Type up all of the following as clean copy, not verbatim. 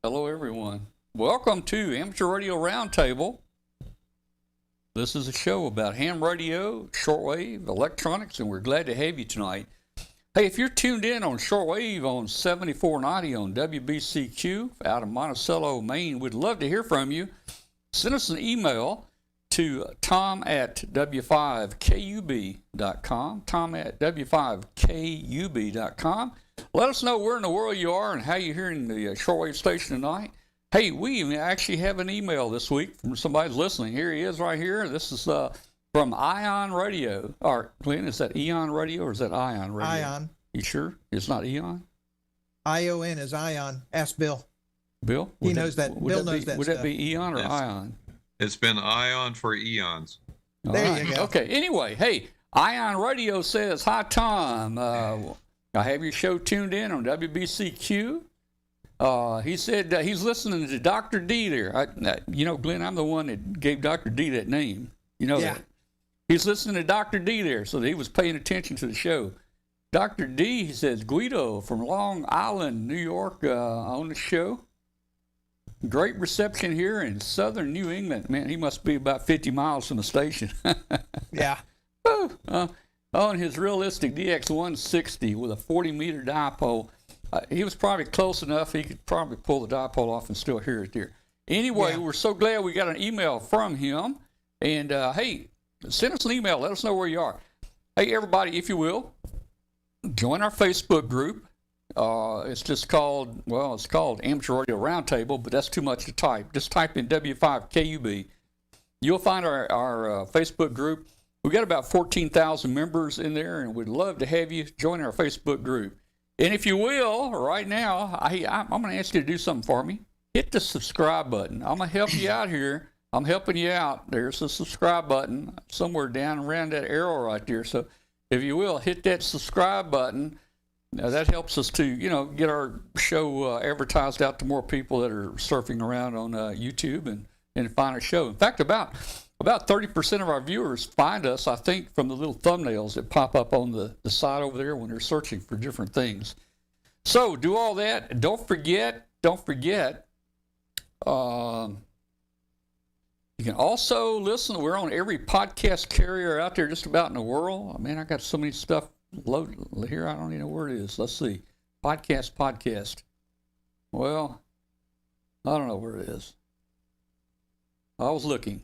Hello, everyone. Welcome to Amateur Radio Roundtable. This is a show about ham radio, shortwave, electronics, and we're glad to have you tonight. Hey, if you're tuned in on shortwave on 7490 on WBCQ out of Monticello, Maine, we'd love to hear from you. Send us an email to tom@w5kub.com, tom@w5kub.com. Let us know where in the world you are and how you're hearing the shortwave station tonight. Hey, we actually have an email this week from somebody listening. Here he is right here. This is from Ion Radio. Or, Glenn, is that Eon Radio or is that Ion Radio? Ion. You sure? It's not Eon? ION is Ion. Ask Bill. Bill? He knows that. Bill knows that Would stuff. that be Eon or Ion? It's been Ion for eons. There you go. Okay, anyway, hey, Ion Radio says, hi, Tom. I have your show tuned in on WBCQ. He said he's listening to Dr. D there. Glenn, I'm the one that gave Dr. D that name. You know that. He's listening to Dr. D there, so he was paying attention to the show. Dr. D, he says, Guido from Long Island, New York, on the show. Great reception here in southern New England. Man, he must be about 50 miles from the station. Yeah. On his realistic DX160 with a 40-meter dipole. He was probably close enough. He could probably pull the dipole off and still hear it there. Anyway, We're so glad we got an email from him. And, hey, send us an email. Let us know where you are. Hey, everybody, if you will, join our Facebook group. It's just called, it's called Amateur Radio Roundtable, but that's too much to type. Just type in W5KUB. You'll find our Facebook group. We've got about 14,000 members in there, and we'd love to have you join our Facebook group. And if you will, right now, I'm going to ask you to do something for me. Hit the subscribe button. I'm going to help you out here. I'm helping you out. There's a subscribe button somewhere down around that arrow right there. So if you will, hit that subscribe button. Now, that helps us to, get our show advertised out to more people that are surfing around on YouTube and find our show. In fact, about 30% of our viewers find us, I think, from the little thumbnails that pop up on the side over there when they're searching for different things. So do all that. Don't forget, you can also listen. We're on every podcast carrier out there just about in the world. Man, I got so many stuff loaded here. I don't even know where it is. Let's see. Podcast. Well, I don't know where it is. I was looking.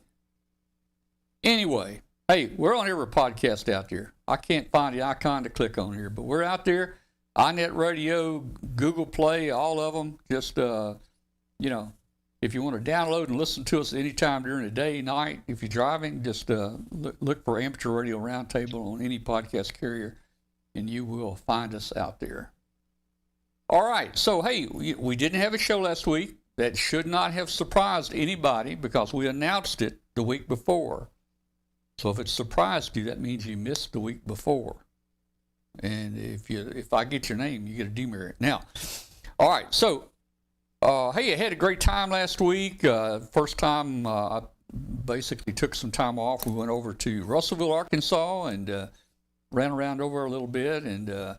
Anyway, hey, we're on every podcast out there. I can't find the icon to click on here, but we're out there. iNet Radio, Google Play, all of them. Just, if you want to download and listen to us anytime during the day, night, if you're driving, just look for Amateur Radio Roundtable on any podcast carrier, and you will find us out there. All right, so, hey, we didn't have a show last week. That should not have surprised anybody because we announced it the week before. So if it surprised you, that means you missed the week before. And if I get your name, you get a demerit. Now, all right, so, hey, I had a great time last week. First time I basically took some time off. We went over to Russellville, Arkansas, and ran around over a little bit and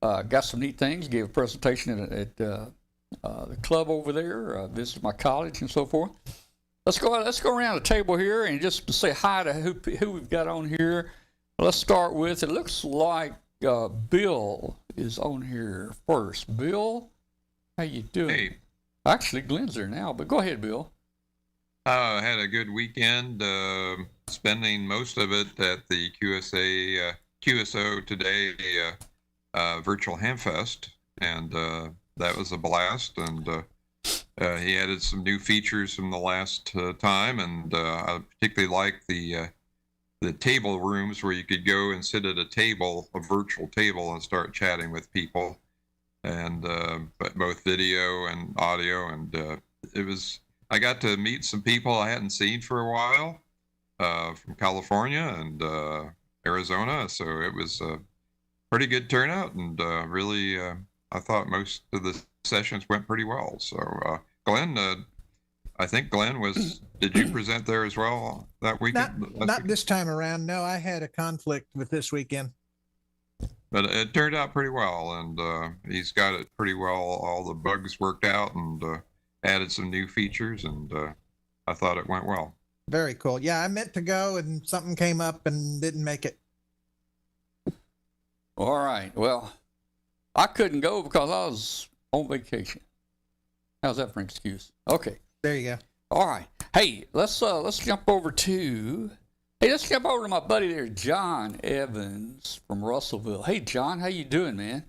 got some neat things. Gave a presentation at the club over there, visited my college and so forth. Let's go around the table here and just say hi to who we've got on here. Let's start with, it looks like Bill is on here first. Bill, how you doing? Hey. Actually, Glenn's there now, but go ahead, Bill. I had a good weekend, spending most of it at the QSO Today virtual Hamfest, and that was a blast. And he added some new features from the last time, and I particularly like the table rooms where you could go and sit at a virtual table, and start chatting with people, and but both video and audio. And I got to meet some people I hadn't seen for a while from California and Arizona, so it was a pretty good turnout, and really I thought most of the sessions went pretty well. So Glenn, I think Glenn did you present there as well that weekend? Not this time around. No, I had a conflict with this weekend. But it turned out pretty well, and he's got it pretty well, all the bugs worked out, and added some new features, and I thought it went well. Very cool. Yeah, I meant to go and something came up and didn't make it. All right. Well, I couldn't go because I was on vacation. How's that for an excuse? Okay. There you go. All right. Hey, let's jump over to my buddy there, John Evans from Russellville. Hey, John, how you doing, man?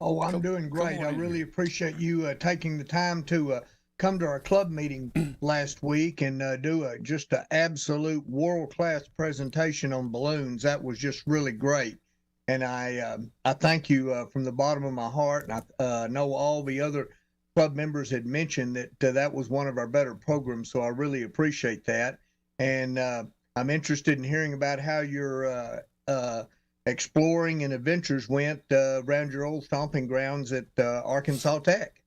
Oh, I'm doing great. I really appreciate you taking the time to come to our club meeting last week and do just an absolute world-class presentation on balloons. That was just really great. And I thank you from the bottom of my heart. And I know all the other club members had mentioned that that was one of our better programs, so I really appreciate that. And I'm interested in hearing about how your exploring and adventures went around your old stomping grounds at Arkansas Tech.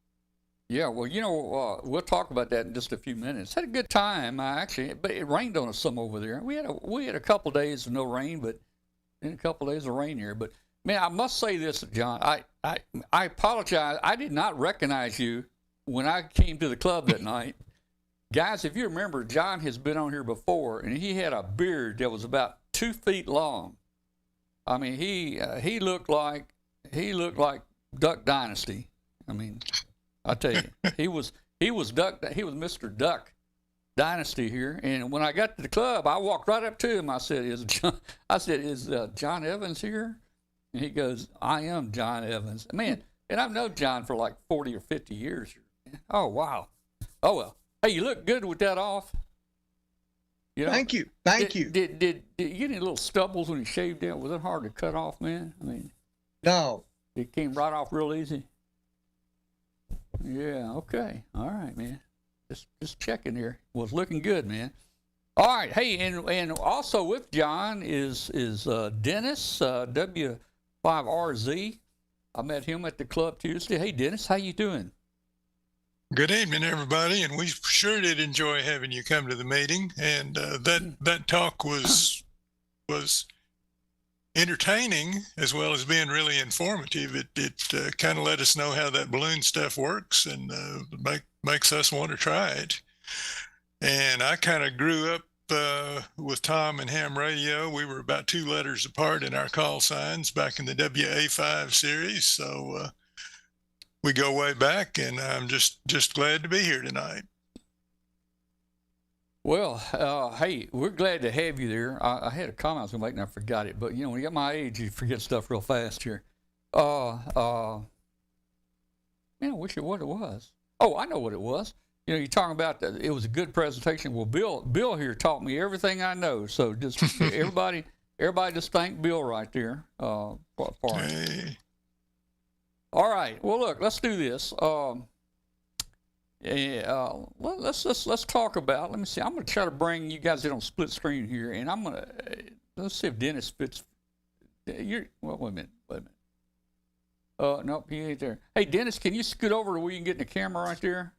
Yeah, well, we'll talk about that in just a few minutes. Had a good time, actually, but it rained on us some over there. We had a couple days of no rain, but then a couple days of rain here. But man, I must say this, John. I apologize. I did not recognize you when I came to the club that night. Guys, if you remember, John has been on here before, and he had a beard that was about 2 feet long. I mean, he looked like Duck Dynasty. I mean, I tell you, he was Mr. Duck Dynasty here. And when I got to the club, I walked right up to him. I said, "Is John Evans here?" And he goes, "I am John Evans." Man, and I've known John for like 40 or 50 years. Oh wow. Oh well. Hey, you look good with that off. You know, Thank you. Did you get any little stubbles when you shaved it? Was it hard to cut off, man? I mean, No. it came right off real easy. Yeah. Okay. All right, man. Just checking here. Was looking good, man. All right. Hey, and also with John is Dennis W5RZ. I met him at the club Tuesday. Hey, Dennis, how you doing? Good evening, everybody, and we sure did enjoy having you come to the meeting. And that talk was entertaining as well as being really informative. It kind of let us know how that balloon stuff works, and makes us want to try it. And I kind of grew up with Tom and Ham Radio. We were about 2 letters apart in our call signs back in the WA5 series, so. We go way back, and I'm just glad to be here tonight. Well, hey, we're glad to have you there. I had a comment I was going to make, and I forgot it. But, you know, when you get my age, you forget stuff real fast here. Man, I wish it what it was. Oh, I know what it was. You know, you're talking about that it was a good presentation. Well, Bill here taught me everything I know. So just everybody just thank Bill right there for it. Hey. All right. Well, look, let's do this. Let's talk about. Let me see. I'm going to try to bring you guys in on split screen here, and I'm going to let's see if Dennis fits. Wait a minute. Nope, he ain't there. Hey, Dennis, can you scoot over to where you can get in the camera right there,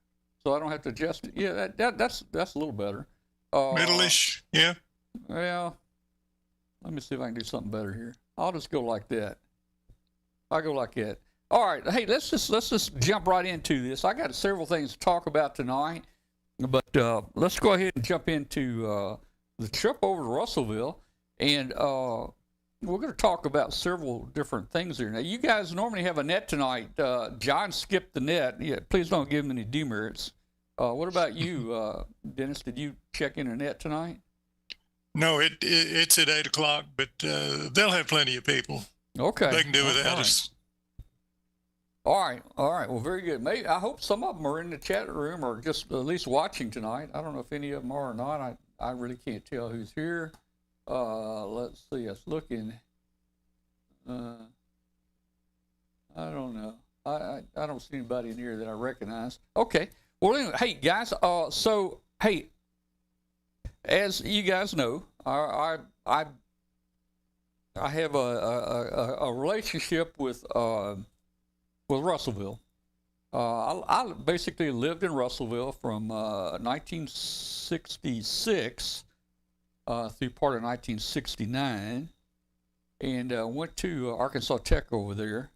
so I don't have to adjust it? Yeah, that's a little better. Middle-ish, yeah. Well, let me see if I can do something better here. I'll just go like that. I'll go like that. All right, hey, let's just jump right into this. I got several things to talk about tonight, but let's go ahead and jump into the trip over to Russellville, and we're going to talk about several different things here. Now, you guys normally have a net tonight. John skipped the net. Yeah, please don't give him any demerits. What about you, Dennis? Did you check in the net tonight? No, it's at 8 o'clock, but they'll have plenty of people. Okay. They can do without us. All right. Well, very good. Maybe I hope some of them are in the chat room or just at least watching tonight. I don't know if any of them are or not. I really can't tell who's here. Let's see. It's looking. I don't know. I don't see anybody in here that I recognize. Okay. Well, anyway, hey guys. So hey, as you guys know, I have a relationship with Russellville. I basically lived in Russellville from 1966 through part of 1969, and went to Arkansas Tech over there.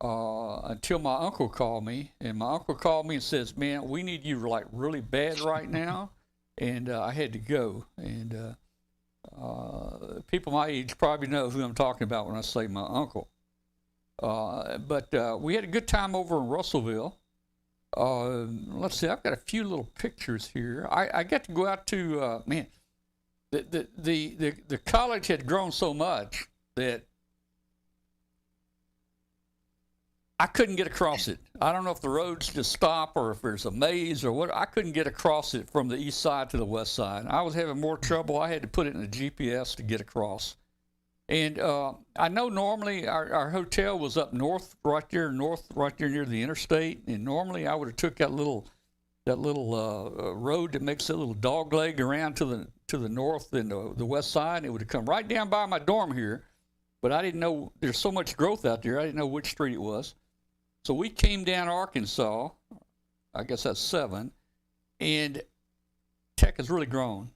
until my uncle called me, and my uncle called me and says, "Man, we need you like really bad right now," and I had to go. And people my age probably know who I'm talking about when I say my uncle. But we had a good time over in Russellville. Let's see, I've got a few little pictures here. I got to go out to man. The college had grown so much that I couldn't get across it. I don't know if the roads just stop or if there's a maze or what. I couldn't get across it from the east side to the west side. I was having more trouble. I had to put it in the GPS to get across. And I know normally our hotel was up north right there near the interstate. And normally I would have took that little road that makes a little dog leg around to the north and the west side. It would have come right down by my dorm here. But I didn't know, there's so much growth out there, I didn't know which street it was. So we came down Arkansas, I guess that's 7, and tech has really grown.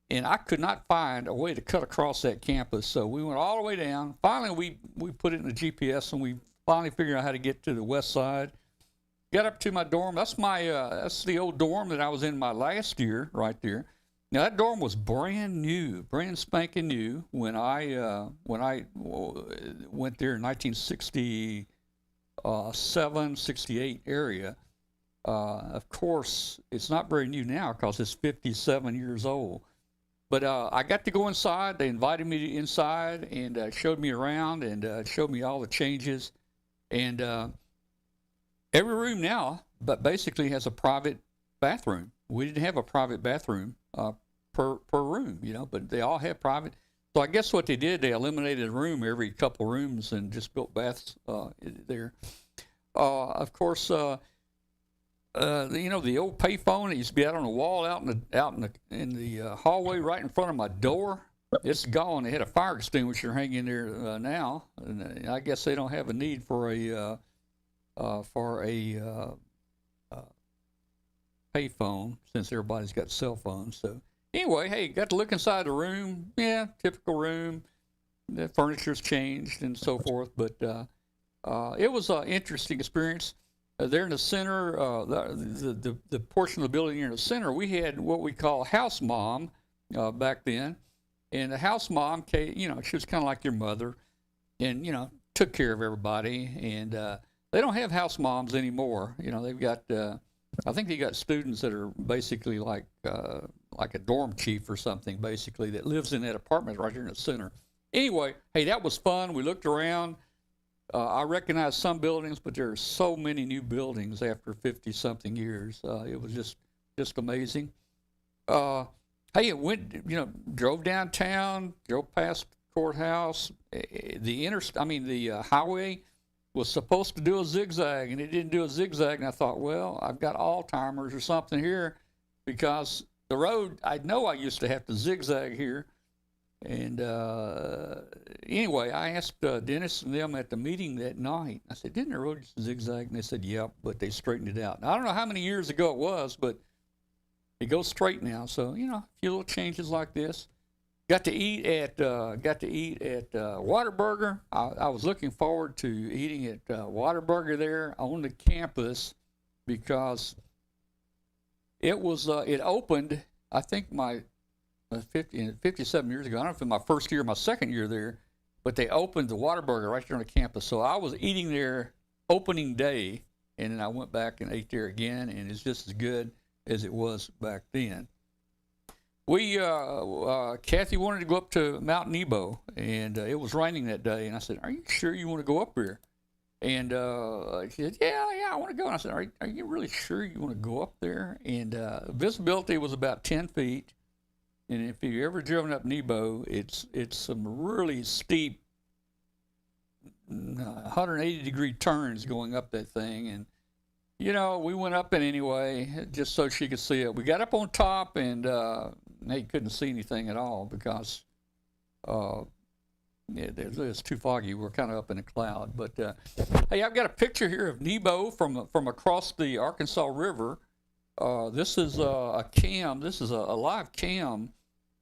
And I could not find a way to cut across that campus. So we went all the way down. Finally, we put it in the GPS, and we finally figured out how to get to the west side. Got up to my dorm. That's that's the old dorm that I was in my last year right there. Now, that dorm was brand new, brand spanking new when I went there in 1967, 68 area. Of course, it's not very new now because it's 57 years old. But I got to go inside. They invited me inside and showed me around and showed me all the changes. And every room now, but basically has a private bathroom. We didn't have a private bathroom per room, but they all have private. So I guess what they did, they eliminated a room every couple rooms and just built baths there. Of course, the old payphone that used to be out on the wall out in the hallway right in front of my door. It's gone. They had a fire extinguisher hanging there now, and I guess they don't have a need for a payphone since everybody's got cell phones. So anyway, hey, got to look inside the room. Yeah, typical room. The furniture's changed and so forth, but it was an interesting experience. There in the center, the portion of the building in the center, we had what we call house mom back then. And the house mom, she was kind of like your mother and, took care of everybody. And they don't have house moms anymore. They've got, I think they got students that are basically like a dorm chief or something, basically, that lives in that apartment right here in the center. Anyway, hey, that was fun. We looked around. I recognize some buildings, but there are so many new buildings after 50-something years. It was just amazing. Hey, it went, drove downtown, drove past the courthouse. The highway was supposed to do a zigzag, and it didn't do a zigzag. And I thought, well, I've got Alzheimer's or something here, because the road, I know I used to have to zigzag here. And anyway, I asked Dennis and them at the meeting that night. I said, didn't the road zigzag? And they said, yep, but they straightened it out. Now, I don't know how many years ago it was, but it goes straight now. So, a few little changes like this. Got to eat at Whataburger. I was looking forward to eating at Whataburger there on the campus because it was it opened, I think, 57 years ago. I don't know if it was my first year or my second year there, but they opened the Whataburger right there on the campus. So I was eating there opening day, and then I went back and ate there again, and it's just as good as it was back then. We, Kathy wanted to go up to Mount Nebo, and it was raining that day, and I said, are you sure you want to go up there? And she said, yeah, I want to go. And I said, are you really sure you want to go up there? And visibility was about 10 feet. And if you've ever driven up Nebo, it's some really steep 180-degree turns going up that thing. And, we went up it anyway, just so she could see it. We got up on top, and they couldn't see anything at all because it's too foggy. We're kind of up in a cloud. But, hey, I've got a picture here of Nebo from across the Arkansas River. This is a cam. This is a live cam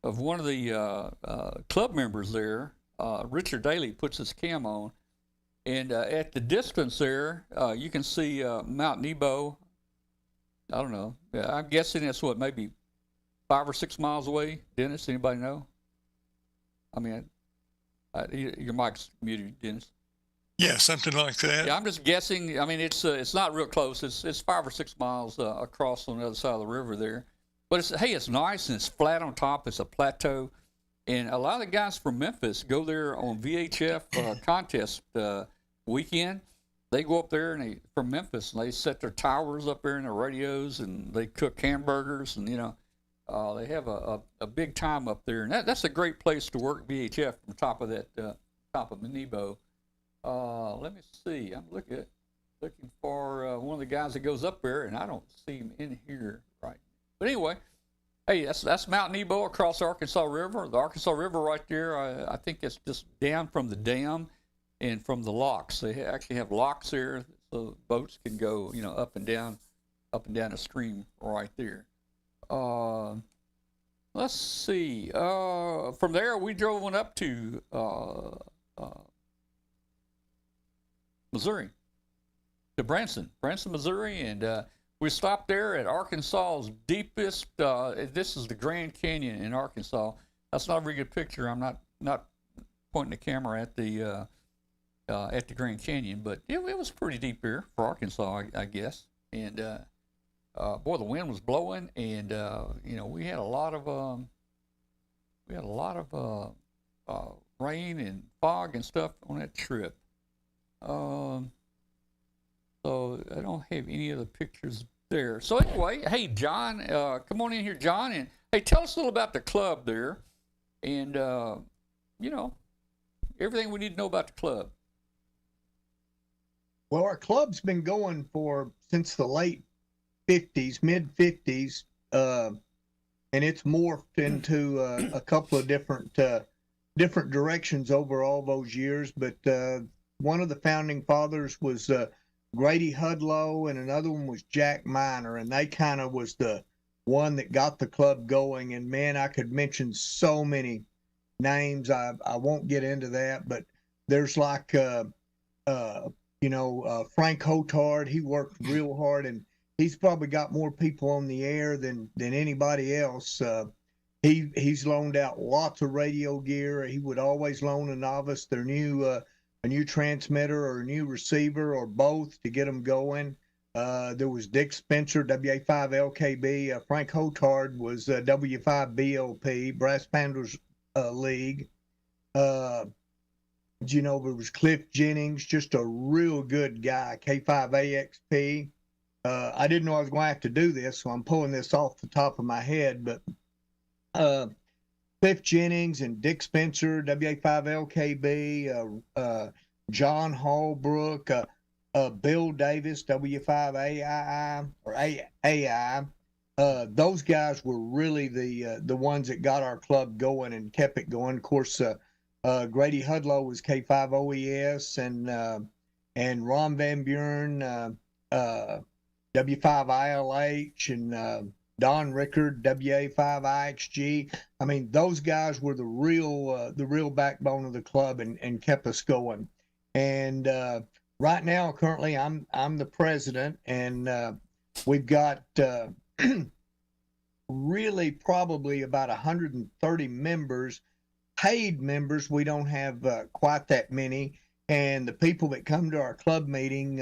of one of the club members there. Richard Daly puts his cam on. And at the distance there, you can see Mount Nebo. I don't know. Yeah, I'm guessing it's what, maybe 5 or 6 miles away. Dennis, anybody know? I mean, your mic's muted, Dennis. Yeah, something like that. Yeah, I'm just guessing. I mean, it's not real close. It's 5 or 6 miles across on the other side of the river there. But it's nice and it's flat on top. It's a plateau, and a lot of the guys from Memphis go there on VHF contest weekend. They go up there and from Memphis, and they set their towers up there and their radios, and they cook hamburgers, and they have a big time up there, and that's a great place to work VHF from top of that top of Nebo. Let me see. I'm looking for one of the guys that goes up there, and I don't see him in here right. But anyway, hey, that's Mount Nebo across the Arkansas River. The Arkansas River right there. I think it's just down from the dam and from the locks. They actually have locks there, so boats can go, up and down a stream right there. Let's see. From there, we drove on up to Missouri, to Branson, Missouri, and we stopped there at Arkansas's deepest. This is the Grand Canyon in Arkansas. That's not a very good picture. I'm not pointing the camera at the Grand Canyon, but it was pretty deep here for Arkansas, I guess. And boy, the wind was blowing, and we had a lot of rain and fog and stuff on that trip. So I don't have any of the pictures there. So anyway, hey John, come on in here, John, and hey, tell us a little about the club there, and everything we need to know about the club. Well, our club's been going since the late 50s, mid 50s, and it's morphed into a couple of different directions over all those years. But one of the founding fathers was Grady Hudlow, and another one was Jack Miner, and they kind of was the one that got the club going. And man, I could mention so many names. I won't get into that, but there's like Frank Hotard. He worked real hard, and he's probably got more people on the air than anybody else. He's loaned out lots of radio gear. He would always loan a novice their a new transmitter or a new receiver or both to get them going. There was Dick Spencer, WA5LKB. Frank Hotard was W5BLP, Brass Panders League. There was Cliff Jennings, just a real good guy, K5AXP. I didn't know I was going to have to do this, so I'm pulling this off the top of my head, but Cliff Jennings and Dick Spencer, WA5LKB, John Hallbrook, Bill Davis, W5AII or AI. Those guys were really the ones that got our club going and kept it going. Of course, Grady Hudlow was K5OES, and Ron Van Buren, W5ILH, and Don Rickard, WA5IXG. I mean, those guys were the real backbone of the club and kept us going. And right now, currently, I'm the president, and we've got really probably about 130 members, paid members. We don't have quite that many, and the people that come to our club meeting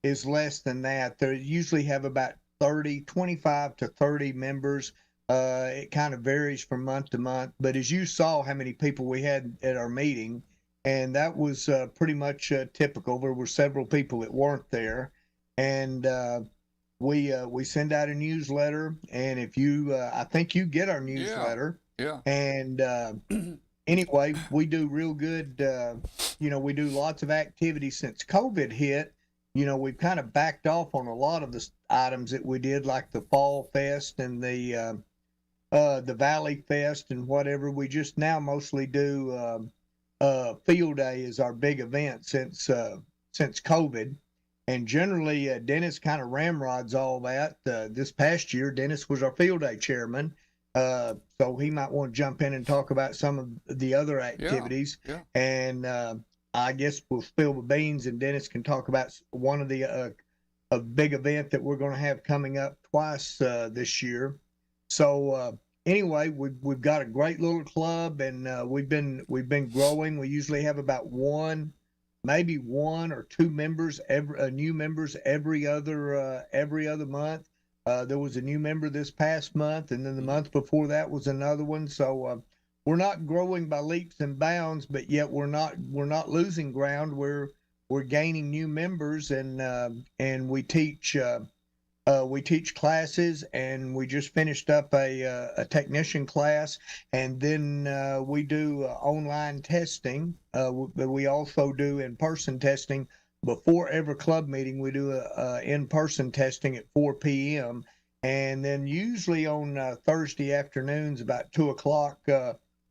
is less than that. They usually have about 25 to 30 members. It kind of varies from month to month, but as you saw how many people we had at our meeting, and that was pretty much typical. There were several people that weren't there, and we send out a newsletter, and if you I think you get our newsletter. Yeah. And anyway, we do real good. We do lots of activities since COVID hit. We've kind of backed off on a lot of the items that we did, like the Fall Fest and the Valley Fest and whatever. We just now mostly do Field Day is our big event since COVID. And generally, Dennis kind of ramrods all that. This past year, Dennis was our Field Day chairman. So he might want to jump in and talk about some of the other activities. Yeah. And I guess we'll spill the beans, and Dennis can talk about one of the a big event that we're going to have coming up twice this year. So anyway, we've got a great little club, and we've been growing. We usually have about maybe one or two members new members every other month. There was a new member this past month, and then the month before that was another one. So we're not growing by leaps and bounds, but yet we're not losing ground. We're gaining new members, and we teach classes, and we just finished up a technician class, and then we do online testing. We also do in-person testing. Before every club meeting, we do a in-person testing at 4 p.m. And then usually on Thursday afternoons, about 2 o'clock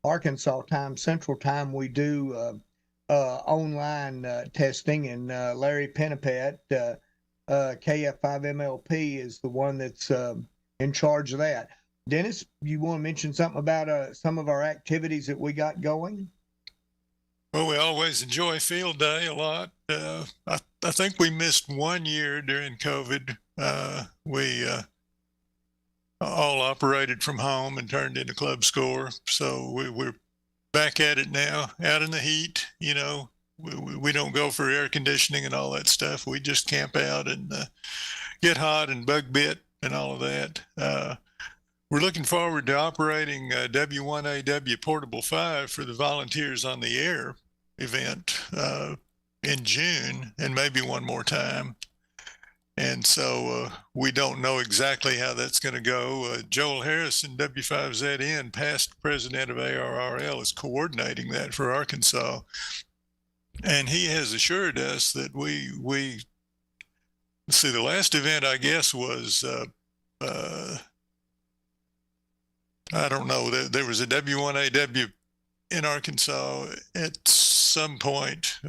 Arkansas time, Central Time, we do online testing. And Larry Penapet, KF5MLP, is the one that's in charge of that. Dennis, you want to mention something about some of our activities that we got going? Well, we always enjoy field day a lot. I think we missed 1 year during COVID. We all operated from home and turned into club score. So we're back at it now, out in the heat. You know, we don't go for air conditioning and all that stuff. We just camp out and get hot and bug bit and all of that. We're looking forward to operating W1AW Portable 5 for the Volunteers on the Air event in June, and maybe one more time. And so we don't know exactly how that's going to go. Joel Harrison, W5ZN, past president of ARRL, is coordinating that for Arkansas. And he has assured us that we let's see, the last event, I guess, was, I don't know, there was a W1AW in Arkansas at some point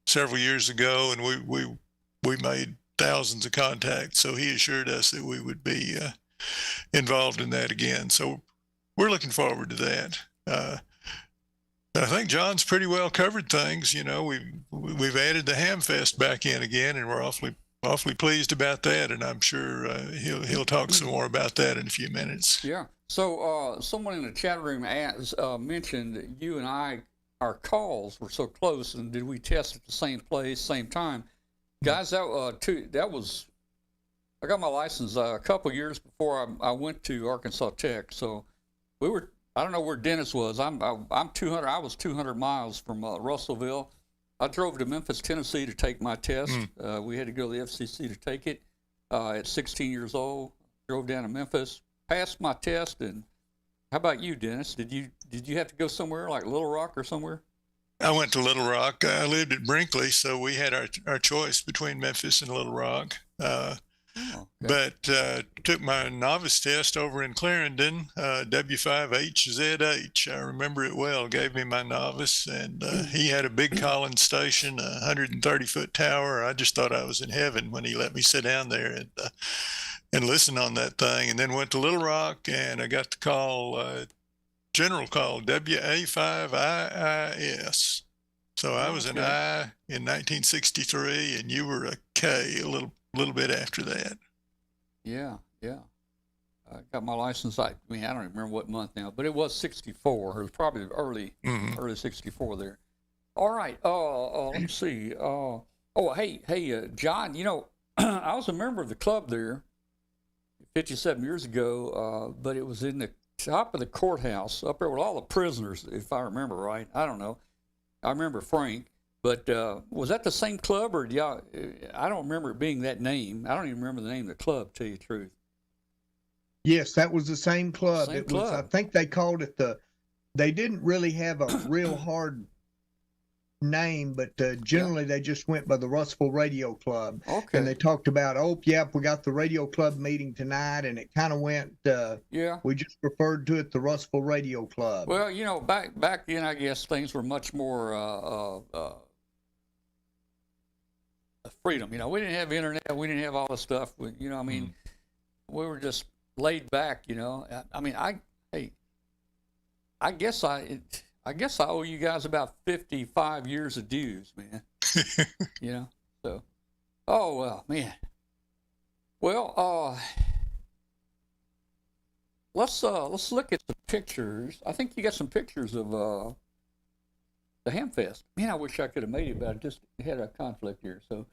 several years ago, and we made thousands of contacts. So he assured us that we would be involved in that again. So we're looking forward to that. I think John's pretty well covered things. You know, we've added the Hamfest back in again, and we're awfully pleased about that. And I'm sure he'll talk some more about that in a few minutes. Yeah. So someone in the chat room mentioned that you and I, our calls were so close, and did we test at the same place, same time? Guys, that was, I got my license a couple years before I went to Arkansas Tech. So we were, I don't know where Dennis was. I was 200 miles from Russellville. I drove to Memphis, Tennessee to take my test. We had to go to the FCC to take it at 16 years old. Drove down to Memphis, passed my test. And how about you, Dennis? Did you have to go somewhere like Little Rock or somewhere? I went to Little Rock. I lived at Brinkley, so we had our choice between Memphis and Little Rock. But took my novice test over in Clarendon, W5HZH. I remember it well. Gave me my novice, and he had a big Collins station, a 130-foot tower. I just thought I was in heaven when he let me sit down there and listen on that thing. And then went to Little Rock, and I got the call, general call, WA5IIS. So I was an I in 1963, and you were a K a little bit after that. Yeah. I got my license. I don't even remember what month now, but it was 64. It was probably early 64 there. All right. Let me see. Hey, John. You know, I was a member of the club there 57 years ago, but it was in the top of the courthouse up there with all the prisoners, if I remember right. I don't know. I remember Frank. But was that the same club, or I don't remember it being that name. I don't even remember the name of the club, to tell you the truth. Yes, that was the same club. Same club. I think they called it they didn't really have a real hard name, but generally they just went by the Russellville Radio Club. Okay. And they talked about, we got the radio club meeting tonight, and it kind of went, we just referred to it the Russellville Radio Club. Well, you know, back then, I guess things were much more freedom. You know, we didn't have internet, we didn't have all this stuff. We were just laid back. You know, I guess I I guess I owe you guys about 55 years of dues, man. You know, so. Oh well, man. Well, let's look at the pictures. I think you got some pictures of the Hamfest. Man, I wish I could have made it, but I just had a conflict here. So,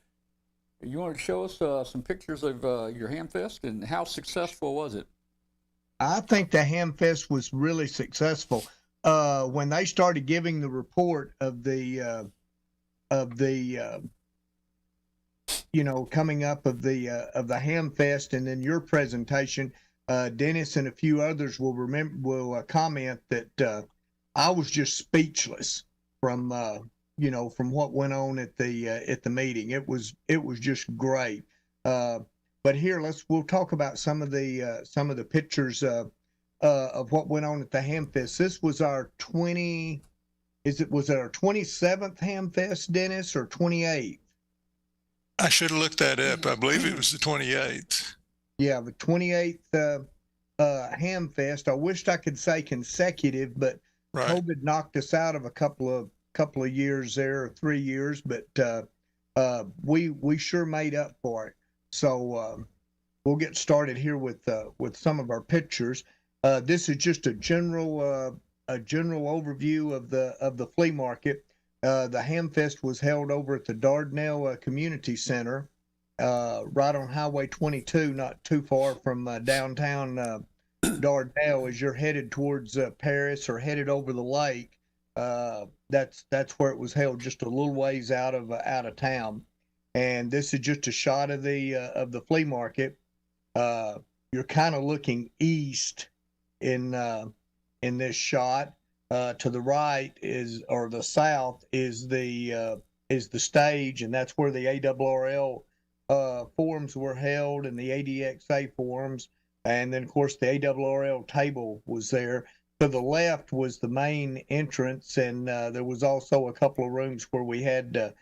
you want to show us some pictures of your Hamfest and how successful was it? I think the Hamfest was really successful. When they started giving the report of the coming up of the Hamfest, and then your presentation, Dennis and a few others will comment that I was just speechless from from what went on at the meeting. It was just great. But here we'll talk about some of the pictures of what went on at the Hamfest. This was our was it our 27th Hamfest, Dennis, or 28th? I should have looked that up. I believe it was the 28th. Yeah, the 28th Hamfest. I wished I could say consecutive, but Right. COVID knocked us out of a couple of years there, or 3 years, but we sure made up for it. So we'll get started here with some of our pictures. This is just a general overview of the flea market. The Hamfest was held over at the Dardanelle Community Center, right on Highway 22, not too far from downtown Dardanelle. As you're headed towards Paris or headed over the lake, that's where it was held, just a little ways out of town. And this is just a shot of the flea market. You're kind of looking east in this shot. To the right or the south is the stage, and that's where the ARRL forums were held, and the ADXA forums, and then of course the ARRL table was there. To the left was the main entrance, and there was also a couple of rooms where we had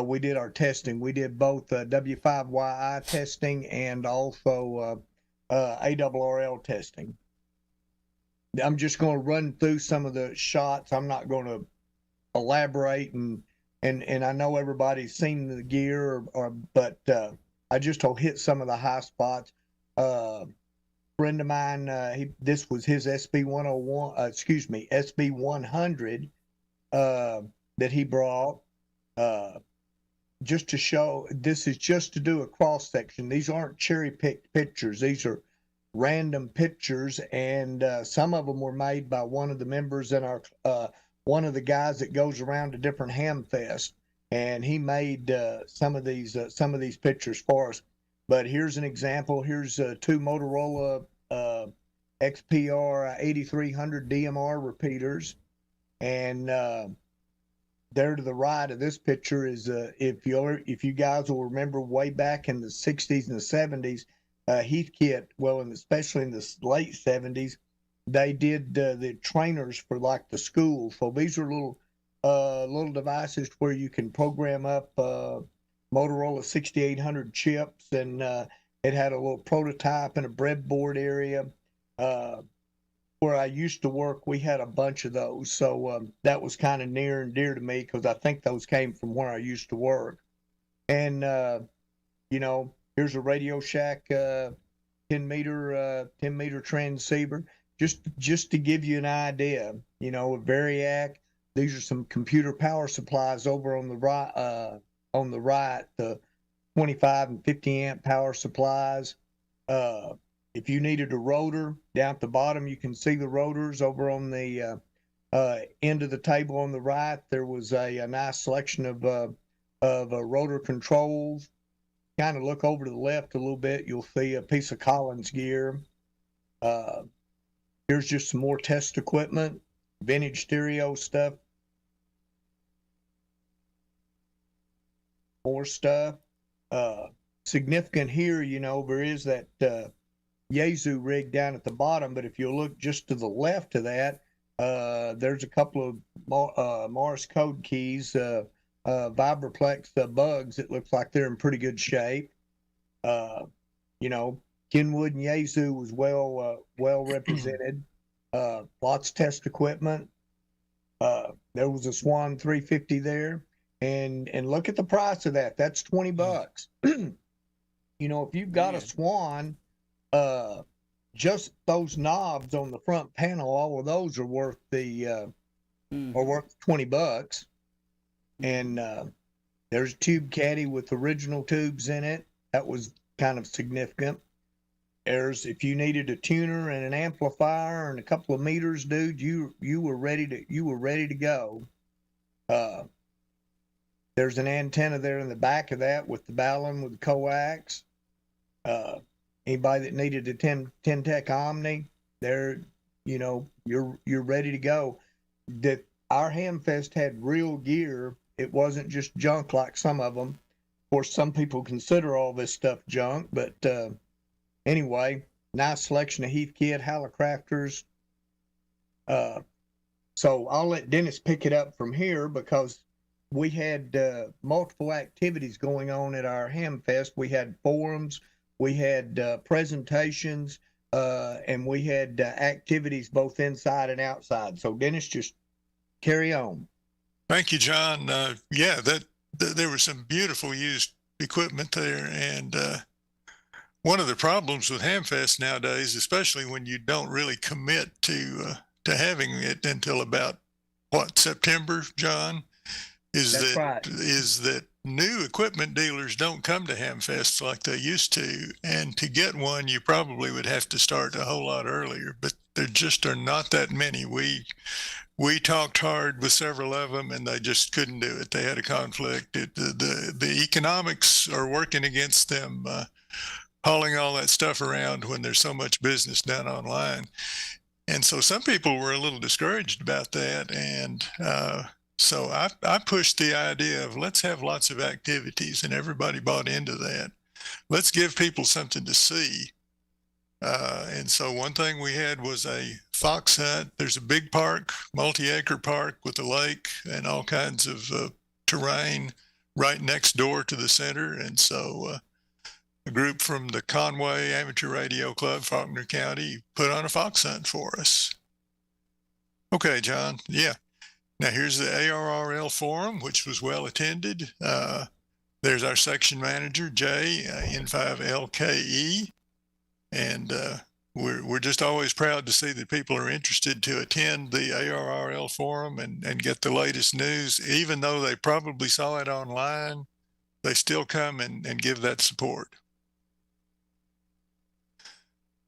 we did our testing. We did both W5YI testing and also ARRL testing. I'm just going to run through some of the shots. I'm not going to elaborate, and I know everybody's seen the gear, but I just will hit some of the high spots. Friend of mine, this was his SB 100 that he brought, just to show. This is just to do a cross section. These aren't cherry picked pictures. These are random pictures, and some of them were made by one of the members in our one of the guys that goes around to different Hamfest, and he made some of these pictures for us. But here's an example. Here's two Motorola XPR 8300 DMR repeaters, and there to the right of this picture is if you guys will remember, way back in the 60s and the 70s, Heathkit, especially in the late 70s, they did the trainers for like the school. So these are little devices where you can program up Motorola 6800 chips, and it had a little prototype in a breadboard area. Where I used to work, we had a bunch of those, so that was kind of near and dear to me, because I think those came from where I used to work. And here's a Radio Shack 10 meter transceiver, just to give you an idea. A Variac. These are some computer power supplies over on the right. The 25 and 50 amp power supplies. If you needed a rotor, down at the bottom you can see the rotors. Over on the end of the table on the right, there was a nice selection of rotor controls. Kind of look over to the left a little bit, you'll see a piece of Collins gear. Here's just some more test equipment, vintage stereo stuff. More stuff. Significant here, there is that Yaesu rig down at the bottom, but if you look just to the left of that, there's a couple of Morse code keys, Vibraplex bugs. It looks like they're in pretty good shape. Kenwood and Yaesu was well represented. Lots of test equipment. There was a Swan 350 there, and look at the price of that. That's $20. You know, if you've got a Swan, just those knobs on the front panel, all of those are worth are worth $20. And there's a tube caddy with original tubes in it. That was kind of significant. There's, if you needed a tuner and an amplifier and a couple of meters, dude, you were ready to go. There's an antenna there in the back of that with the balun with the coax. Anybody that needed a 10 Tech Omni, there, you know, you're ready to go. That our Hamfest had real gear. It wasn't just junk like some of them. Of course, some people consider all this stuff junk, but anyway, nice selection of Heathkit, Hallicrafters. So I'll let Dennis pick it up from here because we had multiple activities going on at our Hamfest. We had forums, we had presentations, and we had activities both inside and outside. So Dennis, just carry on. Thank you, John. Yeah, there was some beautiful used equipment there, and one of the problems with Hamfest nowadays, especially when you don't really commit to having it until about September, John, is that new equipment dealers don't come to Hamfest like they used to, and to get one, you probably would have to start a whole lot earlier. But there just are not that many. We talked hard with several of them, and they just couldn't do it. They had a conflict. The economics are working against them, hauling all that stuff around when there's so much business done online. And so some people were a little discouraged about that. And so I pushed the idea of let's have lots of activities, and everybody bought into that. Let's give people something to see. And so one thing we had was a fox hunt. There's a big park, multi-acre park with a lake and all kinds of terrain right next door to the center. And so a group from the Conway Amateur Radio Club, Faulkner County, put on a fox hunt for us. Okay, John. Yeah. Now here's the ARRL forum, which was well attended. There's our section manager, Jay, N5LKE. And we're just always proud to see that people are interested to attend the ARRL forum and get the latest news. Even though they probably saw it online, they still come and give that support.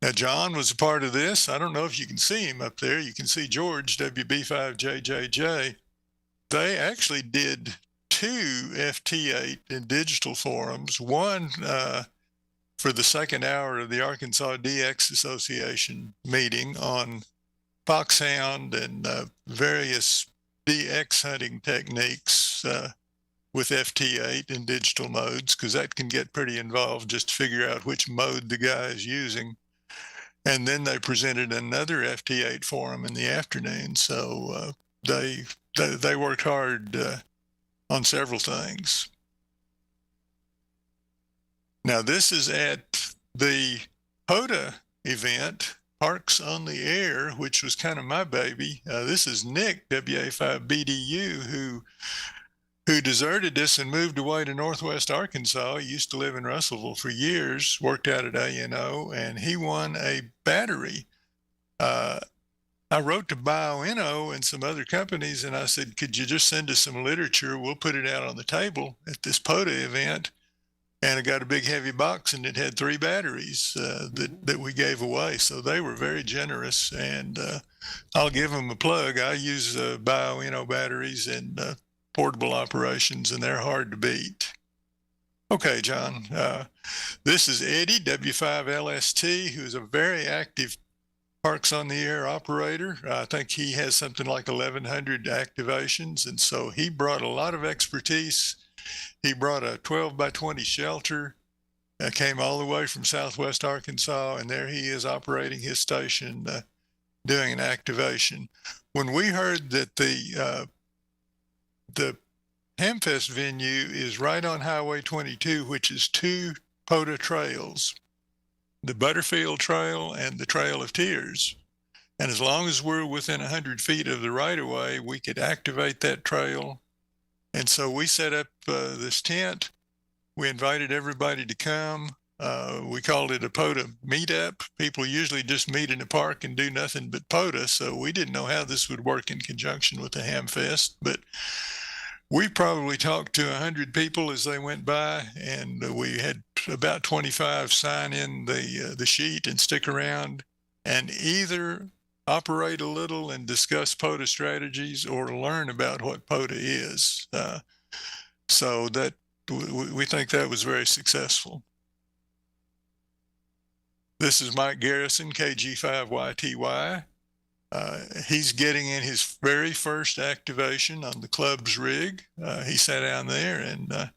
Now, John was a part of this. I don't know if you can see him up there. You can see George, WB5JJJ. They actually did 2 FT8 and digital forums, one for the second hour of the Arkansas DX Association meeting on foxhound and various DX hunting techniques with FT8 in digital modes, because that can get pretty involved just to figure out which mode the guy is using. And then they presented another FT8 forum in the afternoon. So they worked hard on several things. Now, this is at the POTA event, Parks on the Air, which was kind of my baby. This is Nick, WA5BDU, who deserted us and moved away to Northwest Arkansas. He used to live in Russellville for years, worked out at ANO, and he won a battery. I wrote to BioInno and some other companies, and I said, could you just send us some literature? We'll put it out on the table at this POTA event. And I got a big heavy box, and it had 3 batteries that we gave away. So they were very generous, and I'll give them a plug. I use BioInno batteries in portable operations, and they're hard to beat. Okay, John. This is Eddie, W5LST, who's a very active Parks on the Air operator. I think he has something like 1,100 activations, and so he brought a lot of expertise. He brought a 12 by 20 shelter, came all the way from Southwest Arkansas, and there he is operating his station, doing an activation. When we heard that the Hamfest venue is right on Highway 22, which is 2 POTA trails, the Butterfield Trail and the Trail of Tears, And as long as we're within 100 feet of the right-of-way, we could activate that trail. And so we set up this tent. We invited everybody to come. We called it a POTA meetup. People usually just meet in the park and do nothing but POTA, so we didn't know how this would work in conjunction with the Hamfest, but we probably talked to 100 people as they went by, and we had about 25 sign in the sheet and stick around and either operate a little and discuss POTA strategies or learn about what POTA is. So that we think that was very successful. This is Mike Garrison, KG5YTY. He's getting in his very first activation on the club's rig. He sat down there and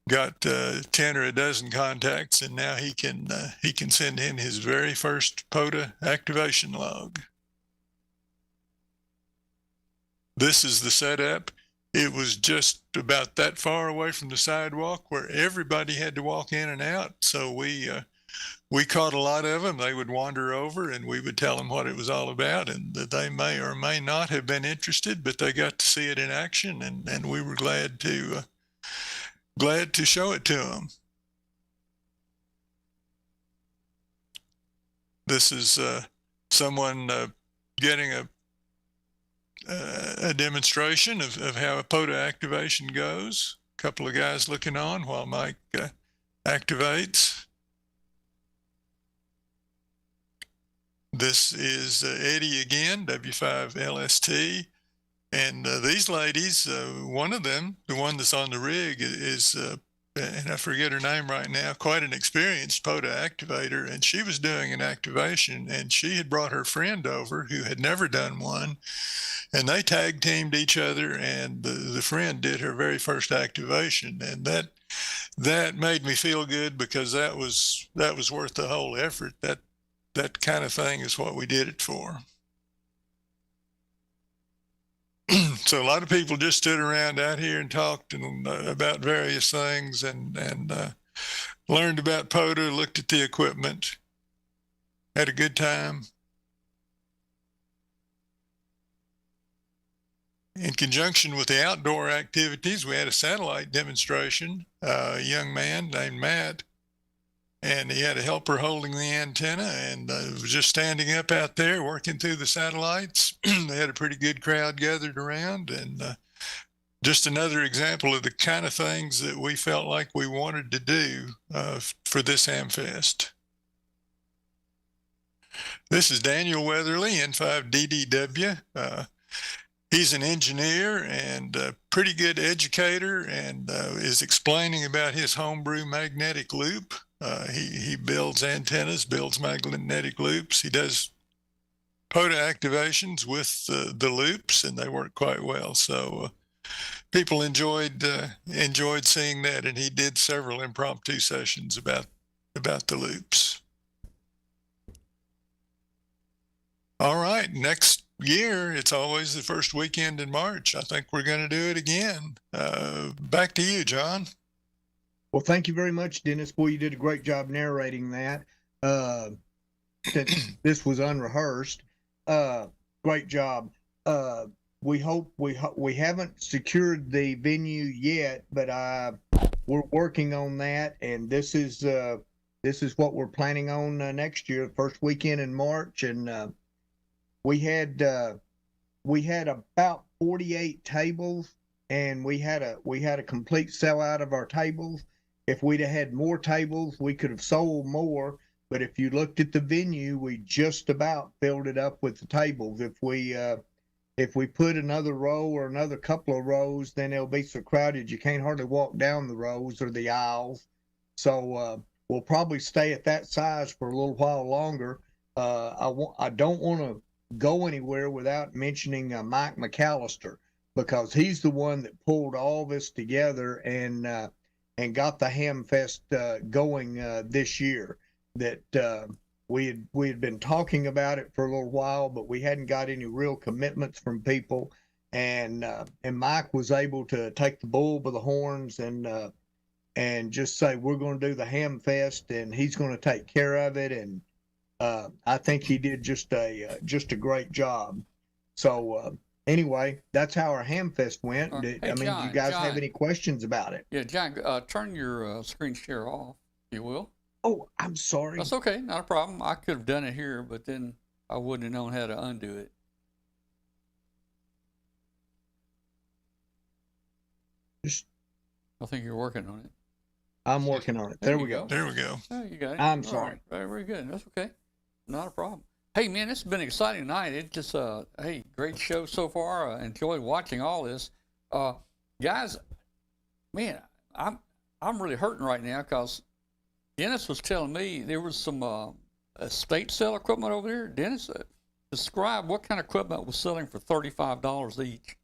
got 10 or a dozen contacts, and now he can send in his very first POTA activation log. This is the setup. It was just about that far away from the sidewalk where everybody had to walk in and out. So we caught a lot of them. They would wander over and we would tell them what it was all about, and that they may or may not have been interested, but they got to see it in action, and we were glad to show it to them. This is someone getting a demonstration of how a POTA activation goes. A couple of guys looking on while Mike activates. This is Eddie again, W5LST. And these ladies, one of them, the one that's on the rig, is, and I forget her name right now, quite an experienced POTA activator. And she was doing an activation, and she had brought her friend over who had never done one. And they tag teamed each other, and the friend did her very first activation. And that made me feel good, because that was worth the whole effort. That kind of thing is what we did it for. So a lot of people just stood around out here and talked about various things, and learned about POTA, looked at the equipment, had a good time. In conjunction with the outdoor activities, we had a satellite demonstration. A young man named Matt, and he had a helper holding the antenna, and was just standing up out there working through the satellites. They had a pretty good crowd gathered around, and just another example of the kind of things that we felt like we wanted to do for this Hamfest. This is Daniel Weatherly, N5DDW. He's an engineer and a pretty good educator, and is explaining about his homebrew magnetic loop. He builds antennas, builds magnetic loops. He does POTA activations with the loops, and they work quite well. So people enjoyed seeing that, and he did several impromptu sessions about the loops. All right, next year, it's always the first weekend in March. I think we're going to do it again. Back to you, John. Well, thank you very much, Dennis. Boy, you did a great job narrating that. Since this was unrehearsed, great job. We hope we haven't secured the venue yet, but we're working on that, and this is what we're planning on next year, first weekend in March, and we had about 48 tables, and we had a complete sellout of our tables. If we'd have had more tables, we could have sold more. But if you looked at the venue, we just about filled it up with the tables. If we put another row or another couple of rows, then it'll be so crowded you can't hardly walk down the rows or the aisles. So we'll probably stay at that size for a little while longer. I don't want to go anywhere without mentioning Mike McAllister, because he's the one that pulled all this together and got the Hamfest going this year. That we had been talking about it for a little while, but we hadn't got any real commitments from people. And Mike was able to take the bull by the horns and just say, we're going to do the Hamfest, and he's going to take care of it. I think he did just a great job. So anyway, that's how our Hamfest went. Hey, I mean, do you John, guys John. have any questions about it? Yeah, John, turn your screen share off, if you will. Oh, I'm sorry. That's okay, not a problem. I could have done it here, but then I wouldn't have known how to undo it. Just, I think you're working on it. I'm working on it. There we go. There we go. Oh, you got it. I'm All sorry. right. Very, very good. That's okay. Not a problem. Hey, man, it's been an exciting night. It just, hey, great show so far. Enjoyed watching all this. Guys, man, I'm really hurting right now because Dennis was telling me there was some estate sale equipment over there. Dennis, describe what kind of equipment was selling for $35 each.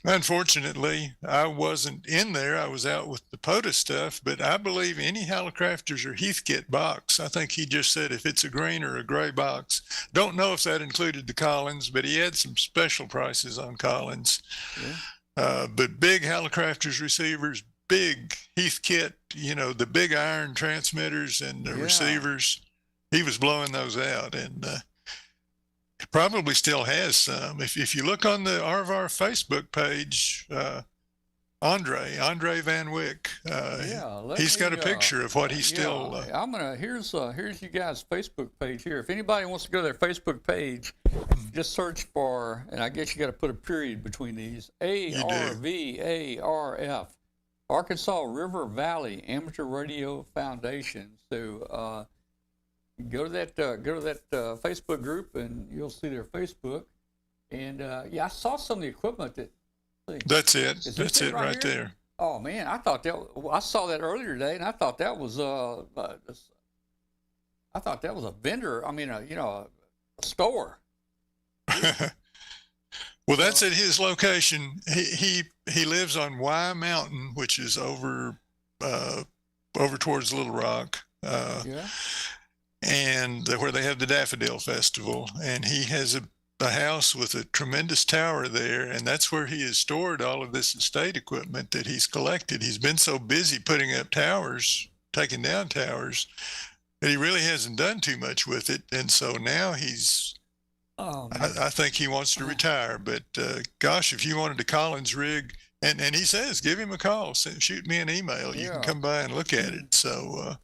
Unfortunately, I wasn't in there. I was out with the POTA stuff, but I believe any Hallicrafters or Heathkit box, I think he just said if it's a green or a gray box. Don't know if that included the Collins, but he had some special prices on Collins. Yeah. But big Hallicrafters receivers, big Heathkit, you know, the big iron transmitters and the receivers, he was blowing those out. And probably still has some. If you look on the RVAR Facebook page, Andre Van Wyck, he's got a picture of what he's still. I'm gonna here's you guys' Facebook page here. If anybody wants to go to their Facebook page, just search for, and I guess you got to put a period between these. ARVARF, Arkansas River Valley Amateur Radio Foundation. So. Go to that Facebook group and you'll see their Facebook. And I saw some of the equipment that. That's it. That's it right there. Oh man, I saw that earlier today, and I thought that was a vendor. I mean, a store. Well, that's at his location. He lives on Y Mountain, which is over towards Little Rock. And where they have the Daffodil Festival, and he has a house with a tremendous tower there, and that's where he has stored all of this estate equipment that he's collected. He's been so busy putting up towers, taking down towers, that he really hasn't done too much with it, and so now he's I think he wants to retire. But gosh, if you wanted a Collins rig, and he says give him a call, shoot me an email, you can come by and look at it. So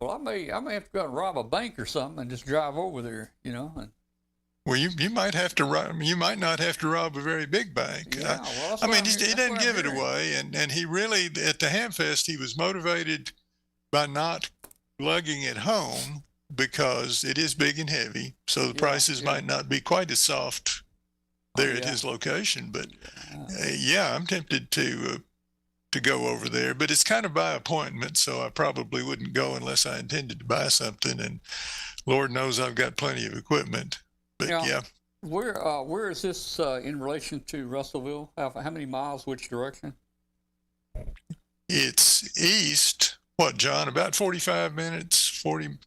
well, I may have to go and rob a bank or something and just drive over there, And, well, you might have to rob. You might not have to rob a very big bank. Yeah, well, I mean, he doesn't give it away, and he really at the Hamfest he was motivated by not lugging it home because it is big and heavy, so the prices might not be quite as soft there at his location. But I'm tempted to go over there, but it's kind of by appointment, so I probably wouldn't go unless I intended to buy something, and Lord knows I've got plenty of equipment. But where is this in relation to Russellville? How many miles, which direction? It's east. What, John? About 45 minutes, 40.